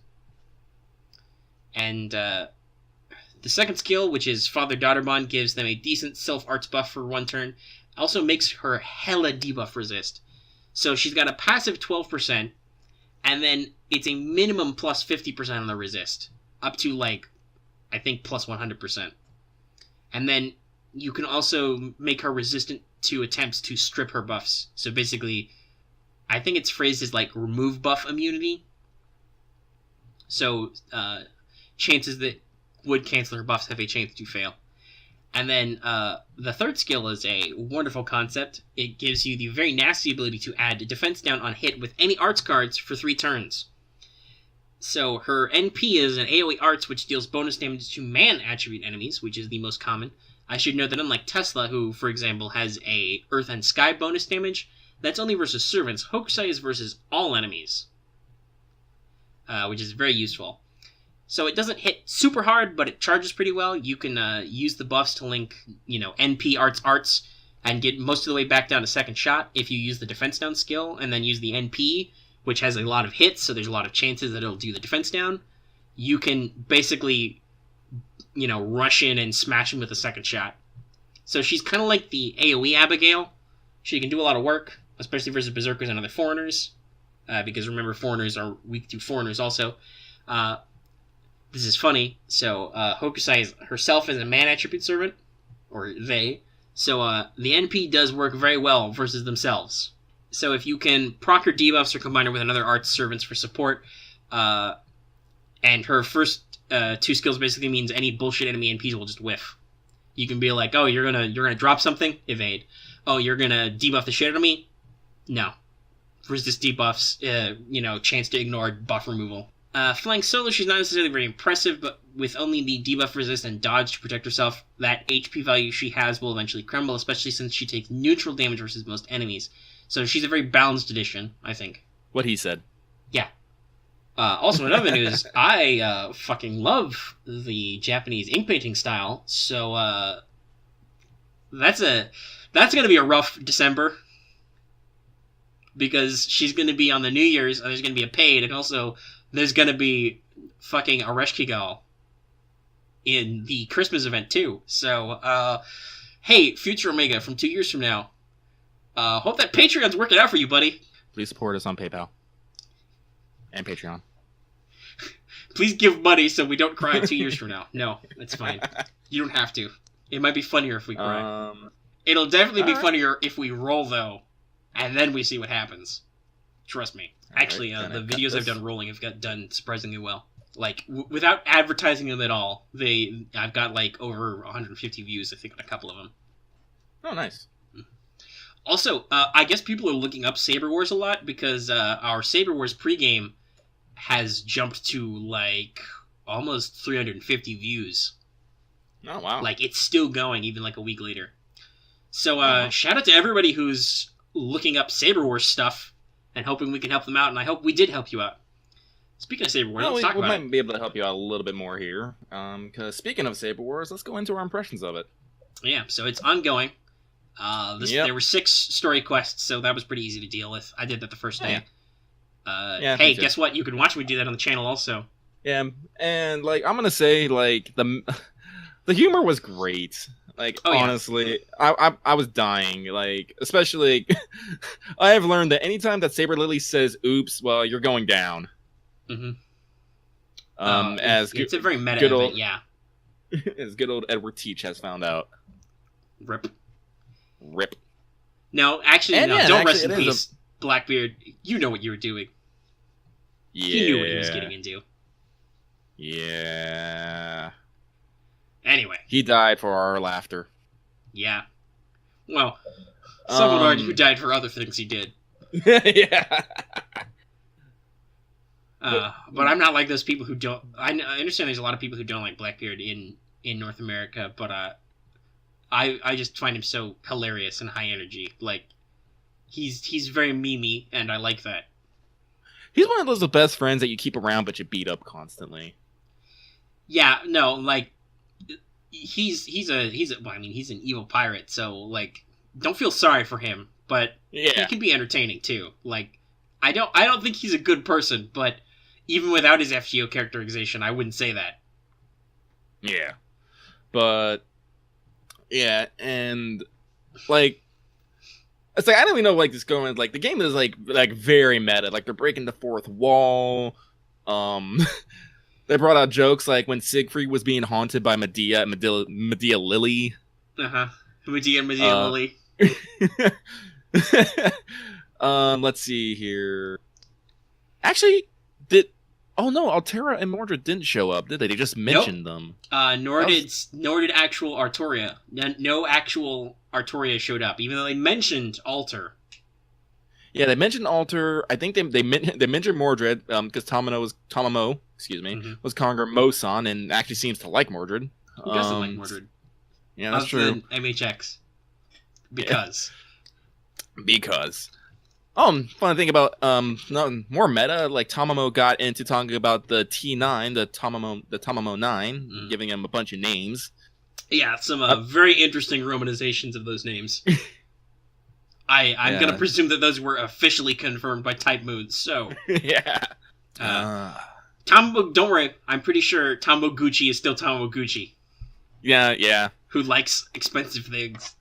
And the second skill, which is Father-Daughter Bond, gives them a decent self-arts buff for 1 turn. Also makes her hella debuff resist. So she's got a passive 12%, and then it's a minimum plus 50% on the resist. Up to, like, I think plus 100%. And then you can also make her resistant to attempts to strip her buffs. So basically, I think it's phrased as, like, remove buff immunity. So, chances that would cancel her buffs have a chance to fail. And then the third skill is a wonderful concept. It gives you the very nasty ability to add defense down on hit with any arts cards for 3 turns. So her NP is an AoE arts, which deals bonus damage to man attribute enemies, which is the most common. I should note that unlike Tesla, who, for example, has a Earth and Sky bonus damage, that's only versus servants. Hokusai is versus all enemies, which is very useful. So it doesn't hit super hard, but it charges pretty well. You can use the buffs to link, NP arts, and get most of the way back down to second shot if you use the defense down skill, and then use the NP, which has a lot of hits, so there's a lot of chances that it'll do the defense down. You can basically, rush in and smash him with a second shot. So she's kind of like the AoE Abigail. She can do a lot of work, especially versus berserkers and other foreigners, because remember, foreigners are weak to foreigners also. This is funny. So Hokusai is herself as a man attribute servant, or they. So the NP does work very well versus themselves. So if you can proc her debuffs or combine her with another arts servants for support, and her first 2 skills basically means any bullshit enemy NPs will just whiff. You can be like, oh, you're gonna drop something, evade. Oh, you're gonna debuff the shit out of me, no. Resist debuffs, chance to ignore buff removal. Flying solo, she's not necessarily very impressive, but with only the debuff resist and dodge to protect herself, that HP value she has will eventually crumble, especially since she takes neutral damage versus most enemies. So she's a very balanced addition, I think. What he said. Yeah. Also, in other news, I fucking love the Japanese ink painting style, so that's gonna be a rough December. Because she's gonna be on the New Year's, and there's gonna be a paid, and also there's gonna be fucking Areshkigal in the Christmas event too. So, hey, Future Omega from 2 years from now. Hope that Patreon's working out for you, buddy. Please support us on PayPal. And Patreon. Please give money so we don't cry 2 years from now. No, it's fine. You don't have to. It might be funnier if we cry. It'll definitely be funnier if we roll, though. And then we see what happens. Trust me. Actually, the videos I've done rolling have got done surprisingly well. Like, without advertising them at all, I've got, like, over 150 views, I think, on a couple of them. Oh, nice. Also, I guess people are looking up Saber Wars a lot, because our Saber Wars pregame has jumped to, like, almost 350 views. Oh, wow. Like, it's still going, even, like, a week later. So, shout out to everybody who's looking up Saber Wars stuff, and hoping we can help them out, and I hope we did help you out. Speaking of Saber Wars, let's talk about it. We might be able to help you out a little bit more here. Because speaking of Saber Wars, let's go into our impressions of it. Yeah, so it's ongoing. There were 6 story quests, so that was pretty easy to deal with. I did that the first day. Hey, guess what? You can watch me do that on the channel also. Yeah, and, like, I'm gonna say, like, the humor was great. Like, honestly, I was dying. Like, especially, I have learned that anytime that Saber Lily says, oops, well, you're going down. Mm-hmm. It's a very meta event, yeah. As good old Edward Teach has found out. Rip. No, actually, don't rest in peace, Blackbeard. You know what you were doing. Yeah. He knew what he was getting into. Yeah. Anyway. He died for our laughter. Yeah. Well, some would argue who died for other things he did. Yeah. But I'm not like those people who don't... I understand there's a lot of people who don't like Blackbeard in North America, but I just find him so hilarious and high energy. Like, he's very memey, and I like that. He's one of those best friends that you keep around, but you beat up constantly. Yeah, no, like, he's an evil pirate, so, like, don't feel sorry for him, but he can be entertaining too. Like, I don't think he's a good person, but even without his FGO characterization, I wouldn't say that. Yeah. But yeah, and like it's like I don't even know like this going like the game is like very meta. Like they're breaking the fourth wall. They brought out jokes like when Siegfried was being haunted by Medea Lily. Medea Lily. Let's see here. Actually, oh no, Altera and Mordred didn't show up, did they? They just mentioned them. Nor did actual Arturia. No actual Arturia showed up, even though they mentioned Alter. Yeah, they mentioned Alter. I think they mentioned Mordred because Tamamo, was conquering Moson and actually seems to like Mordred. Who doesn't like Mordred? Yeah, that's true. MHX. Because. Fun thing about more meta, like Tamamo got into talking about the T9, the Tamamo 9, giving him a bunch of names. Yeah, some very interesting romanizations of those names. I'm gonna presume that those were officially confirmed by Type Moons, so yeah. Tamamo, don't worry, I'm pretty sure Tamoguchi is still Tamoguchi. Yeah. Who likes expensive things.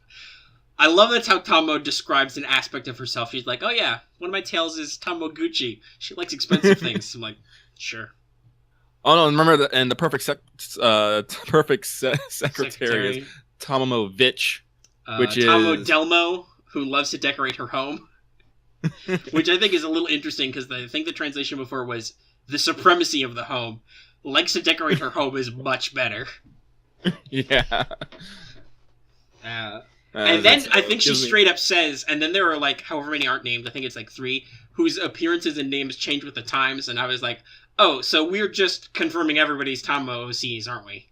I love that's how Tamo describes an aspect of herself. She's like, oh yeah, one of my tails is Tamoguchi. She likes expensive things. I'm like, sure. Oh no, remember the perfect secretary is Tamamo Vitch, which is Tamo Delmo, who loves to decorate her home. Which I think is a little interesting because I think the translation before was the supremacy of the home. Likes to decorate her home is much better. Yeah. And then I think she straight up says, and then there are like however many aren't named, I think it's like 3, whose appearances and names change with the times, and I was like, oh, so we're just confirming everybody's Tamo OCs, aren't we?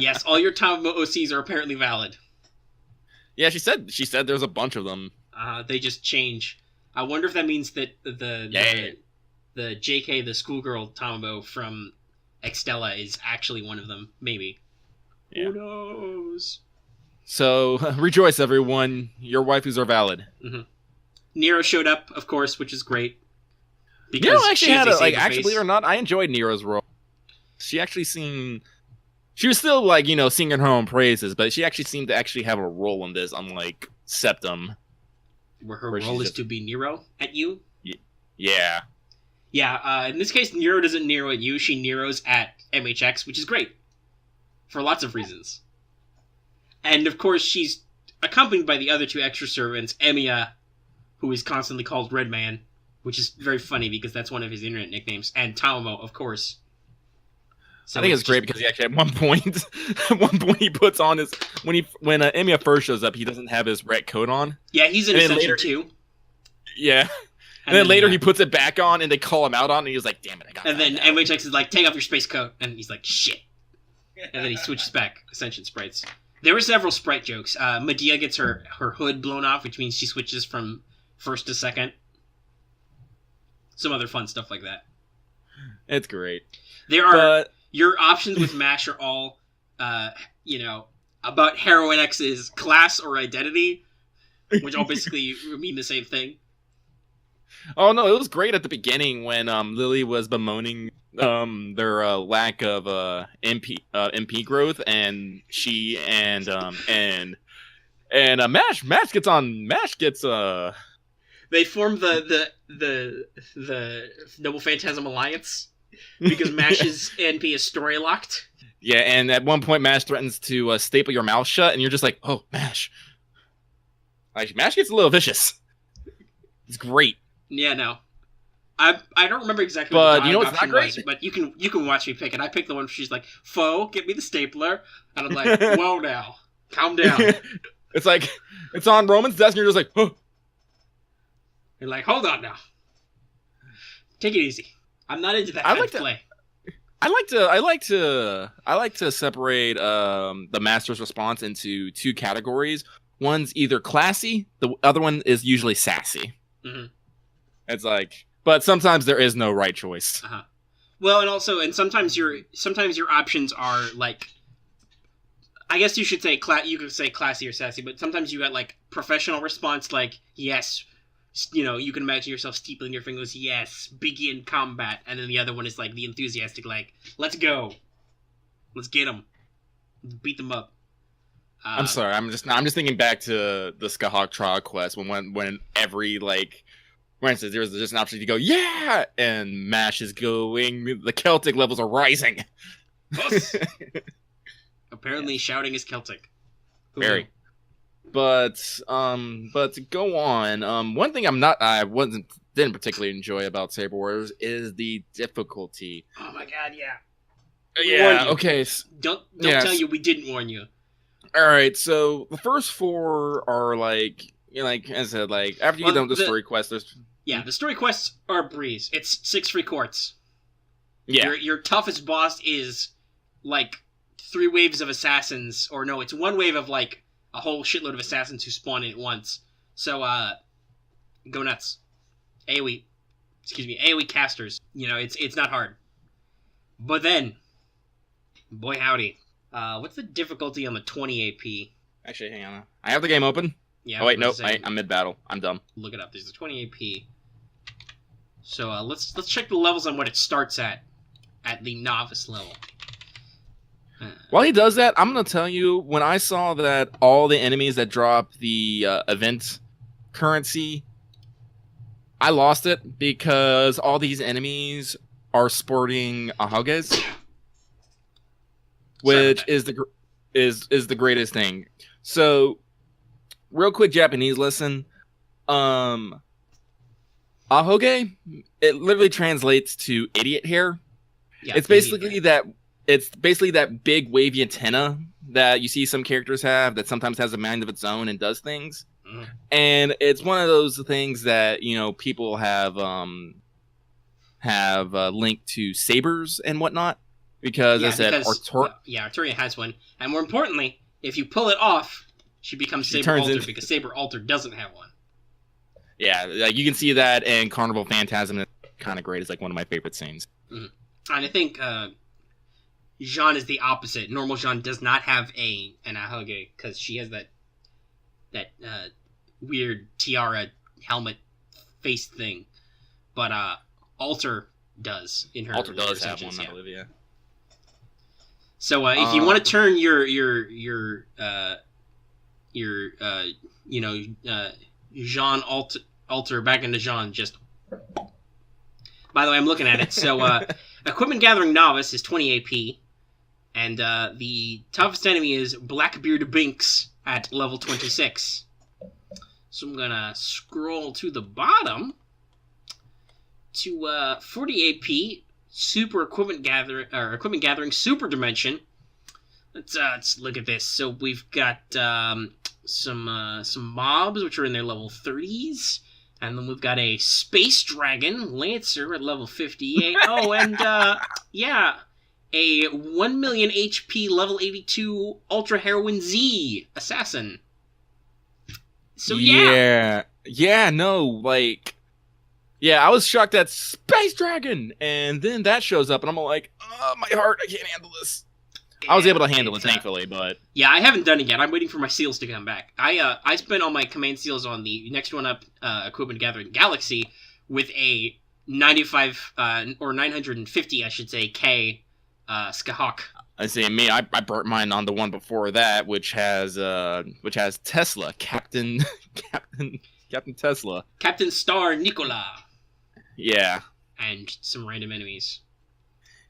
Yes, all your Tamo OCs are apparently valid. Yeah, she said there's a bunch of them. They just change. I wonder if that means that the JK, the schoolgirl Tamo from Extella is actually one of them, maybe. Yeah. Who knows? So, rejoice, everyone. Your waifus are valid. Mm-hmm. Nero showed up, of course, which is great. Because Nero actually had actually or not, I enjoyed Nero's role. She actually seemed... She was still, like, singing her own praises, but she actually seemed to actually have a role in this, unlike Septum. Where her role is to be Nero at you? Yeah. Yeah, in this case, Nero doesn't Nero at you, she Neros at MHX, which is great. For lots of reasons. And, of course, she's accompanied by the other 2 extra servants, Emiya, who is constantly called Red Man, which is very funny because that's one of his internet nicknames. And Taomo, of course. So I think it's great because he actually at one point he puts on his when Emiya first shows up, he doesn't have his red coat on. Yeah, he's in Ascension too. Yeah. And then later he puts it back on and they call him out on it and he was like, damn it, I got it. And then MHX is like, take off your space coat. And he's like, shit. And then he switches back. Ascension sprites. There were several sprite jokes. Medea gets her hood blown off, which means she switches from first to second. Some other fun stuff like that. It's great. Your options with MASH are all, about Heroine X's class or identity, which all basically mean the same thing. Oh no, it was great at the beginning when Lily was bemoaning their lack of MP growth, and she and Mash gets They form the Noble Phantasm Alliance because Mash's NP is story locked. Yeah, and at one point Mash threatens to staple your mouth shut, and you're just like, oh, Mash. Like, Mash gets a little vicious. It's great. Yeah, no. I don't remember exactly what the you know what's not great? was, but you can watch me pick it. I picked the one where she's like, Foe, get me the stapler. And I'm like, whoa now. Calm down. It's like, it's on Roman's desk and you're just like, oh. You're like, hold on now. Take it easy. I'm not into that kind of play. I like to separate the master's response into two categories. One's either classy, the other one is usually sassy. Mm-hmm. It's like, but sometimes there is no right choice. Uh-huh. Well, and sometimes your options are like, I guess you should say you could say classy or sassy, but sometimes you got like professional response, like yes, you can imagine yourself steepling your fingers, yes, begin combat, and then the other one is like the enthusiastic, like let's go, let's get them, beat them up. I'm sorry, I'm just thinking back to the Skahawk trial quest when every like. For instance, there's just an option to go, yeah! And Mash is going, the Celtic levels are rising. Apparently shouting is Celtic. Very. But to go on, one thing didn't particularly enjoy about Saber Wars is the difficulty. Oh my god, yeah. Yeah, okay. Don't tell you we didn't warn you. Alright, so the first four are like, like I said, like after you get done with the story quest, there's the story quests are a breeze. It's 6 free quartz. Yeah. Your toughest boss is like 3 waves of assassins, or no, it's 1 wave of like a whole shitload of assassins who spawn in at once. So go nuts. AoE casters. It's not hard. But then, boy howdy. What's the difficulty on the 20 AP? Actually, hang on. I have the game open. Yeah. Oh wait, nope. I'm mid battle. I'm dumb. Look it up. There's a 20 AP. So let's check the levels on what it starts at the novice level. While he does that, I'm gonna tell you, when I saw that all the enemies that drop the event currency, I lost it because all these enemies are sporting ahoges, which is the greatest thing. So, real quick Japanese lesson. Ahoge, it literally translates to idiot hair. Yeah, it's basically that big wavy antenna that you see some characters have that sometimes has a mind of its own and does things. Mm. And it's one of those things that, people have linked to sabers and whatnot. Because Arturia has one. And more importantly, if you pull it off, she becomes Saber Alter because Saber Alter doesn't have one. Yeah, like you can see that in Carnival Phantasm. It's kind of great. It's like one of my favorite scenes. Mm-hmm. And I think Jean is the opposite. Normal Jean does not have an ahoge because she has that weird tiara helmet face thing. But Alter does in her. Alter does have one, I believe. Yeah. So if you want to turn your Jean Alter back into Jean, just. By the way, I'm looking at it. So Equipment Gathering Novice is 20 AP, and the toughest enemy is Blackbeard Binks at level 26. So I'm gonna scroll to the bottom. to 40 AP super equipment gathering super dimension. Let's look at this. So we've got some mobs which are in their level 30s, and then we've got a space dragon lancer at level 58. Oh, and a 1 million HP level 82 Ultra Heroine Z assassin. So yeah, no, like, yeah, I was shocked at Space Dragon, and then that shows up, and I'm all like, oh, my heart, I can't handle this. I was able to handle it, thankfully, but... Yeah, I haven't done it yet. I'm waiting for my seals to come back. I spent all my command seals on the next one up, Equipment Gathering Galaxy, with a 95, or 950, I should say, K, Skahawk. I see, me, I burnt mine on the one before that, which has Tesla, Captain Tesla. Captain Star Nicola. Yeah. And some random enemies.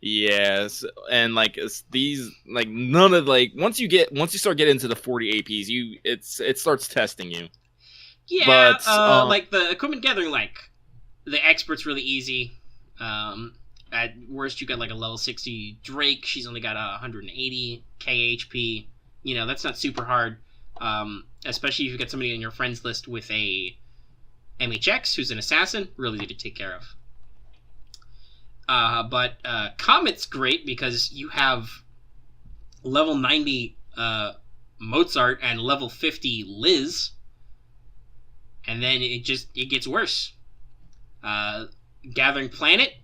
Yes, and like these, like none of like once you start getting into the 40 APs, it starts testing you. Yeah, but like the equipment gathering, like the expert's really easy. At worst, you got like a level 60 Drake. She's only got 180 KHP. You know, that's not super hard. Especially if you got somebody on your friends list with a MHX who's an assassin, really easy to take care of. But Comet's great because you have level 90 Mozart and level 50 Liz, and then it gets worse. Gathering Planet,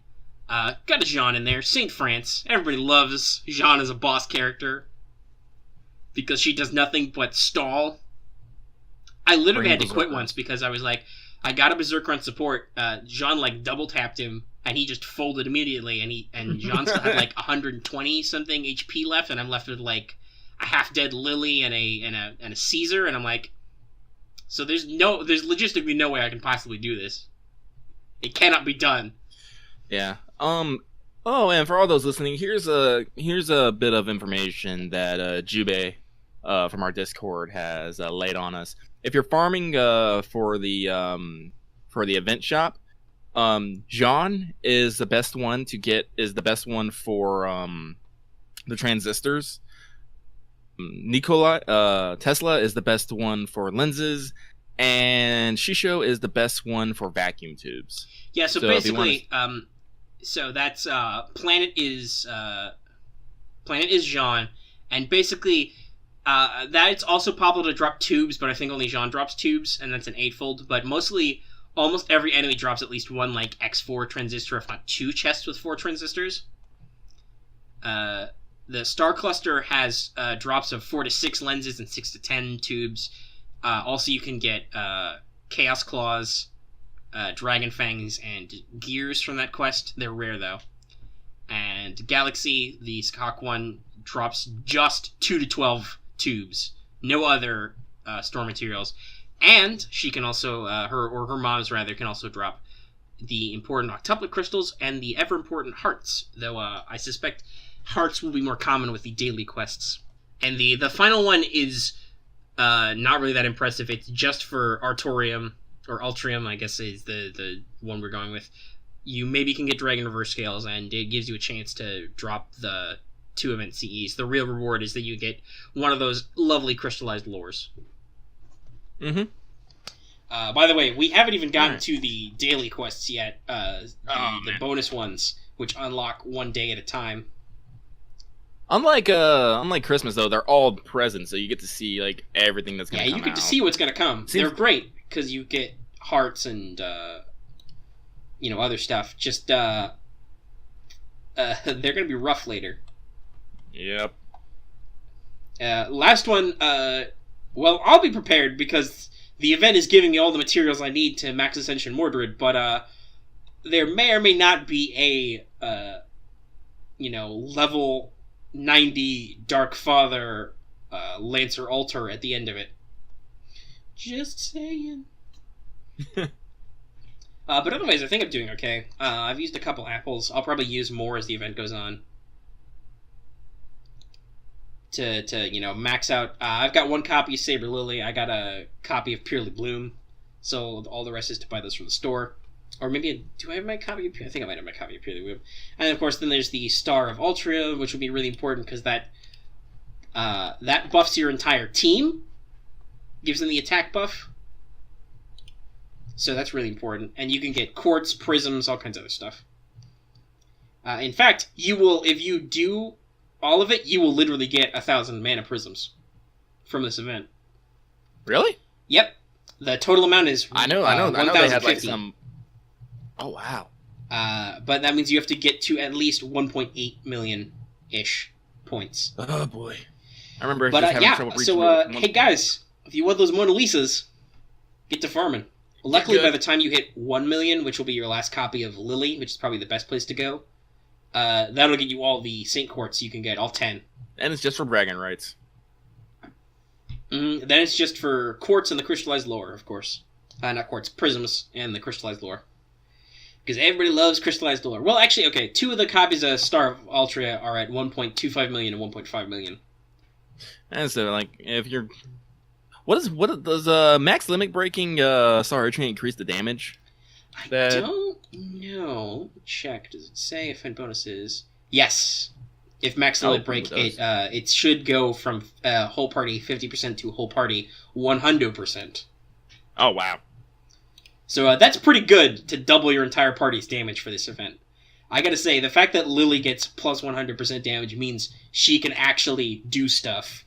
got a Jean in there. Saint France, everybody loves Jean as a boss character because she does nothing but stall. I literally had to quit once because I was like, I got a Berserker on support. Jean like double tapped him, and he just folded immediately. And Jean still had like 120 something HP left, and I'm left with like a half dead Lily and a Caesar, and I'm like, so there's logistically no way I can possibly do this. It cannot be done. Yeah. Oh, and for all those listening, here's a bit of information that Jube from our Discord has laid on us. If you're farming for the event shop, Jean is the best one to get. Is the best one for the transistors. Tesla is the best one for lenses, and Shisho is the best one for vacuum tubes. Yeah. So basically, so that's Planet is Jean, and basically. That it's also possible to drop tubes, but I think only Jean drops tubes, and that's an 8-fold. But mostly, almost every enemy drops at least one, like, X4 transistor, if not 2 chests with 4 transistors. The Star Cluster has drops of 4 to 6 lenses and 6 to 10 tubes. Also, you can get Chaos Claws, Dragon Fangs, and Gears from that quest. They're rare, though. And Galaxy, the Skahawk one, drops just 2 to 12 tubes, no other store materials, and she can also her moms rather can also drop the important octuplet crystals and the ever important hearts, though I suspect hearts will be more common with the daily quests. And the final one is not really that impressive. It's just for Arturium, or Ultrium, I guess is the one we're going with. You maybe can get Dragon Reverse Scales, and it gives you a chance to drop the 2 event CEs. The real reward is that you get one of those lovely crystallized lores. Mm-hmm. By the way, we haven't even gotten to the daily quests yet. The bonus ones, which unlock one day at a time. Unlike Christmas, though, they're all present, so you get to see like everything that's gonna come out. Yeah, you get to see what's gonna come. They're great because you get hearts and other stuff. Just they're gonna be rough later. Yep. Last one, well, I'll be prepared because the event is giving me all the materials I need to Max Ascension Mordred, but there may or may not be a, level 90 Dark Father Lancer Altar at the end of it. Just saying. But otherwise, I think I'm doing okay. I've used a couple apples. I'll probably use more as the event goes on. To max out. I've got 1 copy of Saber Lily. I got a copy of Purely Bloom. So all the rest is to buy those from the store. Or maybe, do I have my copy of Pure? I think I might have my copy of Pure the Whip. And of course, then there's the Star of Arturia, which will be really important because that buffs your entire team, gives them the attack buff. So that's really important. And you can get quartz, prisms, all kinds of other stuff. In fact, you will, if you do all of it, you will literally get 1,000 mana prisms from this event. Really? Yep. The total amount is I know they had like some. Oh wow. But that means you have to get to at least 1.8 million-ish points. Oh boy. I remember but, just having trouble reaching hey guys, if you want those Mona Lisas, get to farming. Luckily, by the time you hit 1 million, which will be your last copy of Lily, which is probably the best place to go, that'll get you all the Saint Quartz you can get, all 10. And it's just for bragging rights. Then it's just for Quartz and the Crystallized Lore, of course. Not Quartz, Prisms and the Crystallized Lore. Because everybody loves Crystallized Lore. Well, actually, okay, 2 of the copies of Star of Altria are at 1.25 million and 1.5 million. And so, like, if you're... What does max limit breaking Star Train increase the damage? I don't know. Check. Does it say if bonuses? Yes. If max limit break, it should go from whole party 50% to whole party 100%. Oh, wow. So that's pretty good to double your entire party's damage for this event. I gotta say, the fact that Lily gets plus 100% damage means she can actually do stuff.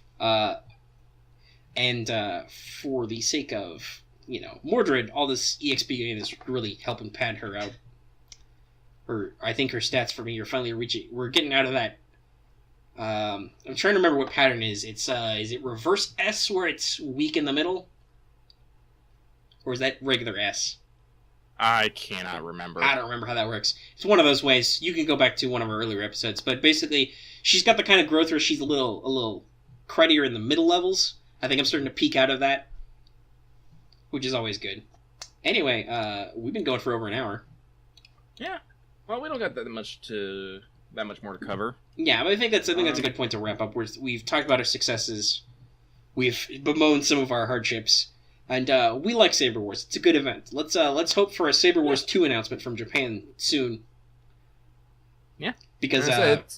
And for the sake of, Mordred, all this EXP gain is really helping pad her out. I think her stats for me are finally we're getting out of that. I'm trying to remember what pattern is. It's, is it reverse S where it's weak in the middle? Or is that regular S? I cannot remember. I don't remember how that works. It's one of those ways. You can go back to one of our earlier episodes, but basically, she's got the kind of growth where she's a little cruddier in the middle levels. I think I'm starting to peak out of that, which is always good. Anyway, we've been going for over an hour. Yeah. Well, we don't got that much more to cover. Yeah, but I think that's a good point to wrap up. We've talked about our successes, we've bemoaned some of our hardships, and we like Saber Wars. It's a good event. Let's hope for a Saber Wars 2 announcement from Japan soon. Yeah. Because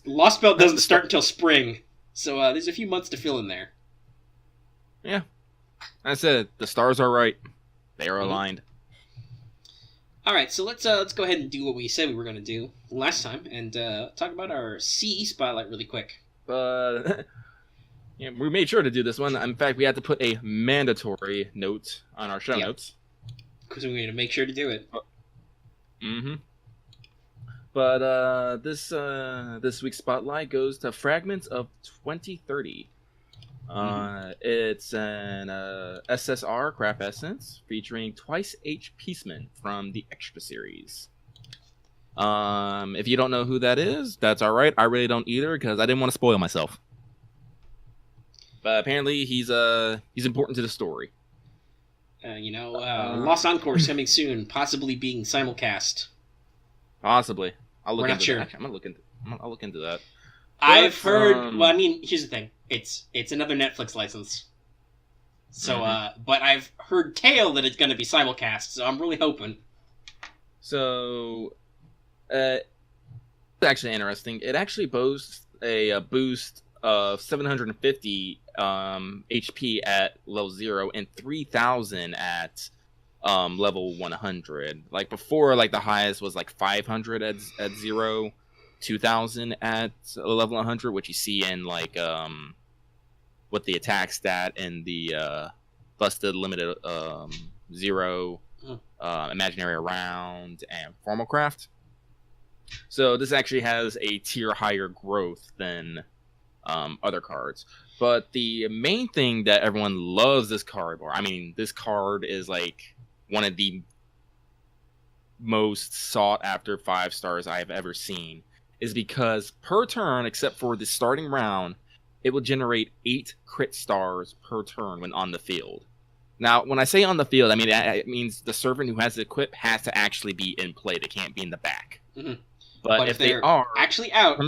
Lostbelt doesn't start until spring, so there's a few months to fill in there. Yeah. I said the stars are right. They are aligned. All right, so let's go ahead and do what we said we were going to do last time and talk about our CE spotlight really quick. Yeah, we made sure to do this one. In fact, we had to put a mandatory note on our show notes because we need to make sure to do it. Mm-hmm. But this week's spotlight goes to Fragments of 2030. It's an SSR Craft Essence featuring twice H Peaceman from the Extra series. If you don't know who that is, that's alright. I really don't either because I didn't want to spoil myself. But apparently he's important to the story. Lost Encore's coming soon, possibly being simulcast. Possibly. I'll look We're not into sure. that. I'll look into that. I've heard. Well, I mean, here's the thing. It's another Netflix license. So, but I've heard tale that it's going to be simulcast. So I'm really hoping. So, it's actually interesting. It actually boasts a boost of 750 HP at level 0 and 3,000 at level 100. Like before, like the highest was like 500 at 0. 2,000 at level 100, which you see in like with the attack stat and the busted limited 0 imaginary round and formal craft. So this actually has a tier higher growth than other cards. But the main thing that everyone loves this card for, I mean, this card is like one of the most sought after 5 stars I have ever seen, is because per turn, except for the starting round, it will generate 8 crit stars per turn when on the field. Now, when I say on the field, I mean it means the servant who has it equipped has to actually be in play. They can't be in the back. Mm-hmm. But if they are actually out,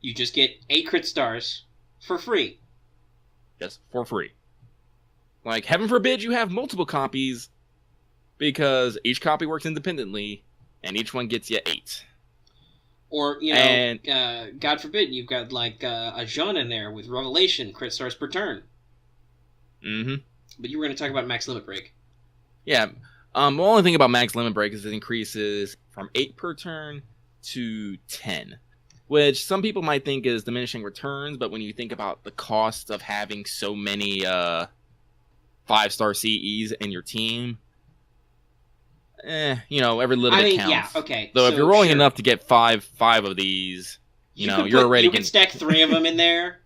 you just get 8 crit stars for free. Just for free. Like, heaven forbid you have multiple copies, because each copy works independently, and each one gets you 8. Or, And- God forbid, you've got, like, a Jean in there with Revelation, crit stars per turn. Mm-hmm. But you were going to talk about Max Limit Break. Yeah. The only thing about Max Limit Break is it increases from 8 per turn to 10. Which some people might think is diminishing returns, but when you think about the cost of having so many 5-star CEs in your team, every little bit counts. Yeah, okay. Though if you're rolling sure. enough to get five of these, you're already... You could stack 3 of them in there,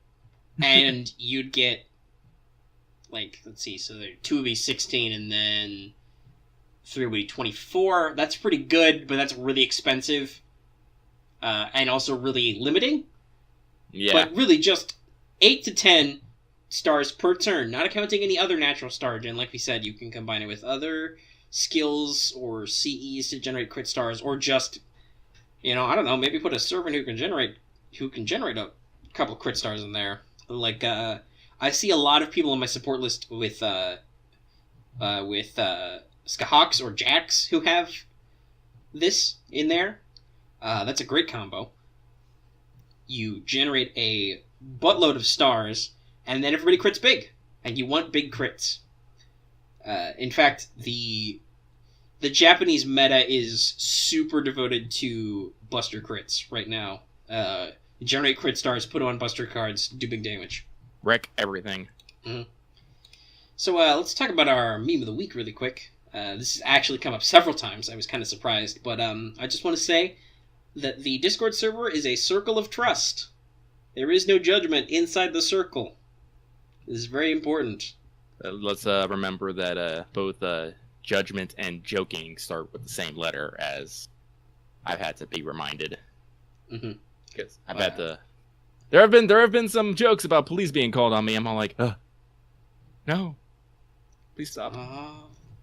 and you'd get, like, let's see, so 2 would be 16, and then 3 would be 24. That's pretty good, but that's really expensive. And also really limiting. Yeah. But really just 8 to 10 stars per turn, not accounting any other natural star gen. Like we said, you can combine it with other skills or CEs to generate crit stars, or just, I don't know, maybe put a servant who can generate a couple crit stars in there. Like, I see a lot of people on my support list with Skahawks or Jacks who have this in there. That's a great combo. You generate a buttload of stars, and then everybody crits big, and you want big crits. In fact, the Japanese meta is super devoted to buster crits right now. Generate crit stars, put on buster cards, do big damage. Wreck everything. Mm-hmm. So let's talk about our meme of the week really quick. This has actually come up several times. I was kind of surprised, but I just want to say that the Discord server is a circle of trust. There is no judgment inside the circle. This is very important. Let's remember that both judgment and joking start with the same letter, as I've had to be reminded. Mm-hmm. Because I've had to... There have been some jokes about police being called on me. I'm all like, no. Please stop.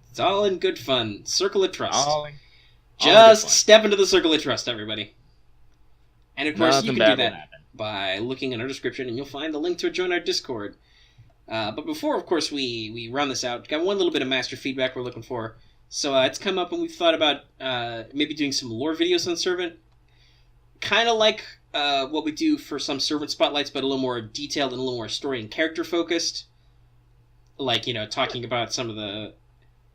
It's all in good fun. Circle of trust. Just step into the circle of trust, everybody. And of course, you can do that happen. by looking in our description, and you'll find the link to join our Discord. But before, of course, we run this out, got one little bit of master feedback we're looking for. So it's come up, and we've thought about maybe doing some lore videos on Servant. Kind of like what we do for some Servant spotlights, but a little more detailed and a little more story and character focused. Like, talking about some of the...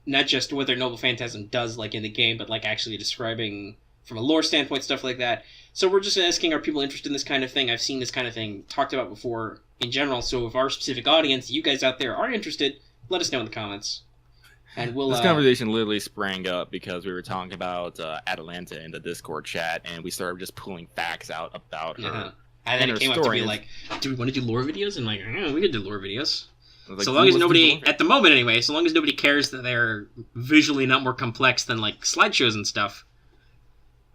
Not just what their Noble Phantasm does, like, in the game, but, like, actually describing, from a lore standpoint, stuff like that. So we're just asking, are people interested in this kind of thing? I've seen this kind of thing talked about before in general, so if our specific audience, you guys out there, are interested, let us know in the comments. And we'll... This conversation literally sprang up because we were talking about Atalanta in the Discord chat, and we started just pulling facts out about her. And then it came up to be like, do we want to do lore videos? And like, we could do lore videos. Like, so long as nobody, at the moment anyway, so long as nobody cares that they're visually not more complex than, like, slideshows and stuff.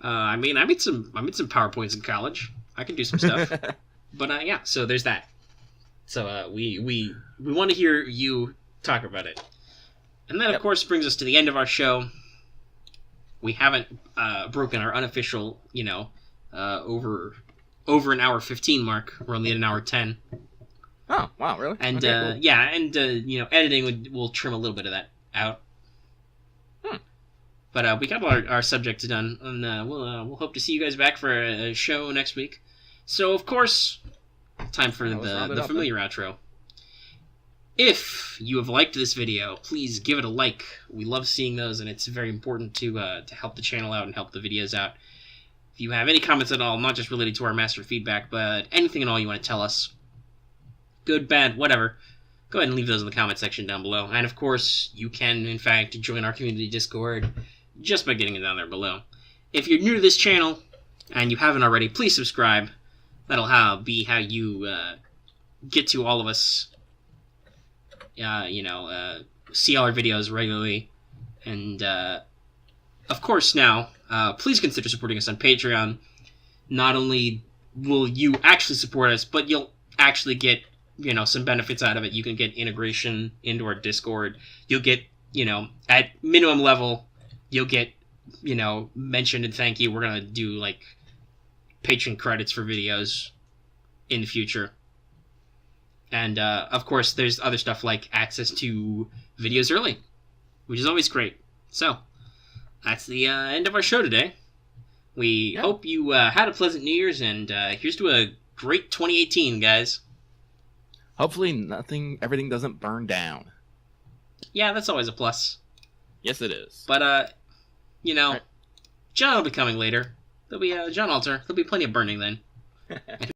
I made some PowerPoints in college. I can do some stuff. But, yeah, so there's that. So, we want to hear you talk about it. And that, of course, brings us to the end of our show. We haven't broken our unofficial, over an hour 15 mark. We're only at an hour 10. Oh, wow, really? And, okay, cool. editing will trim a little bit of that out. But we got our subject done, and we'll hope to see you guys back for a show next week. So, of course, time for the familiar outro. If you have liked this video, please give it a like. We love seeing those, and it's very important to help the channel out and help the videos out. If you have any comments at all, not just related to our master feedback, but anything at all you want to tell us, good, bad, whatever, go ahead and leave those in the comment section down below. And of course, you can, in fact, join our community Discord just by getting it down there below. If you're new to this channel, and you haven't already, please subscribe. That'll be how you get to all of us, see all our videos regularly. And, of course, now, please consider supporting us on Patreon. Not only will you actually support us, but you'll actually get some benefits out of it. You can get integration into our Discord. You'll get, at minimum level, you'll get, mentioned and thank you. We're going to do, like, patron credits for videos in the future. And, of course, there's other stuff like access to videos early, which is always great. So, that's the end of our show today. We hope you had a pleasant New Year's, and here's to a great 2018, guys. Hopefully everything doesn't burn down. Yeah, that's always a plus. Yes, it is. But, Right. John will be coming later. There'll be John Alter. There'll be plenty of burning then.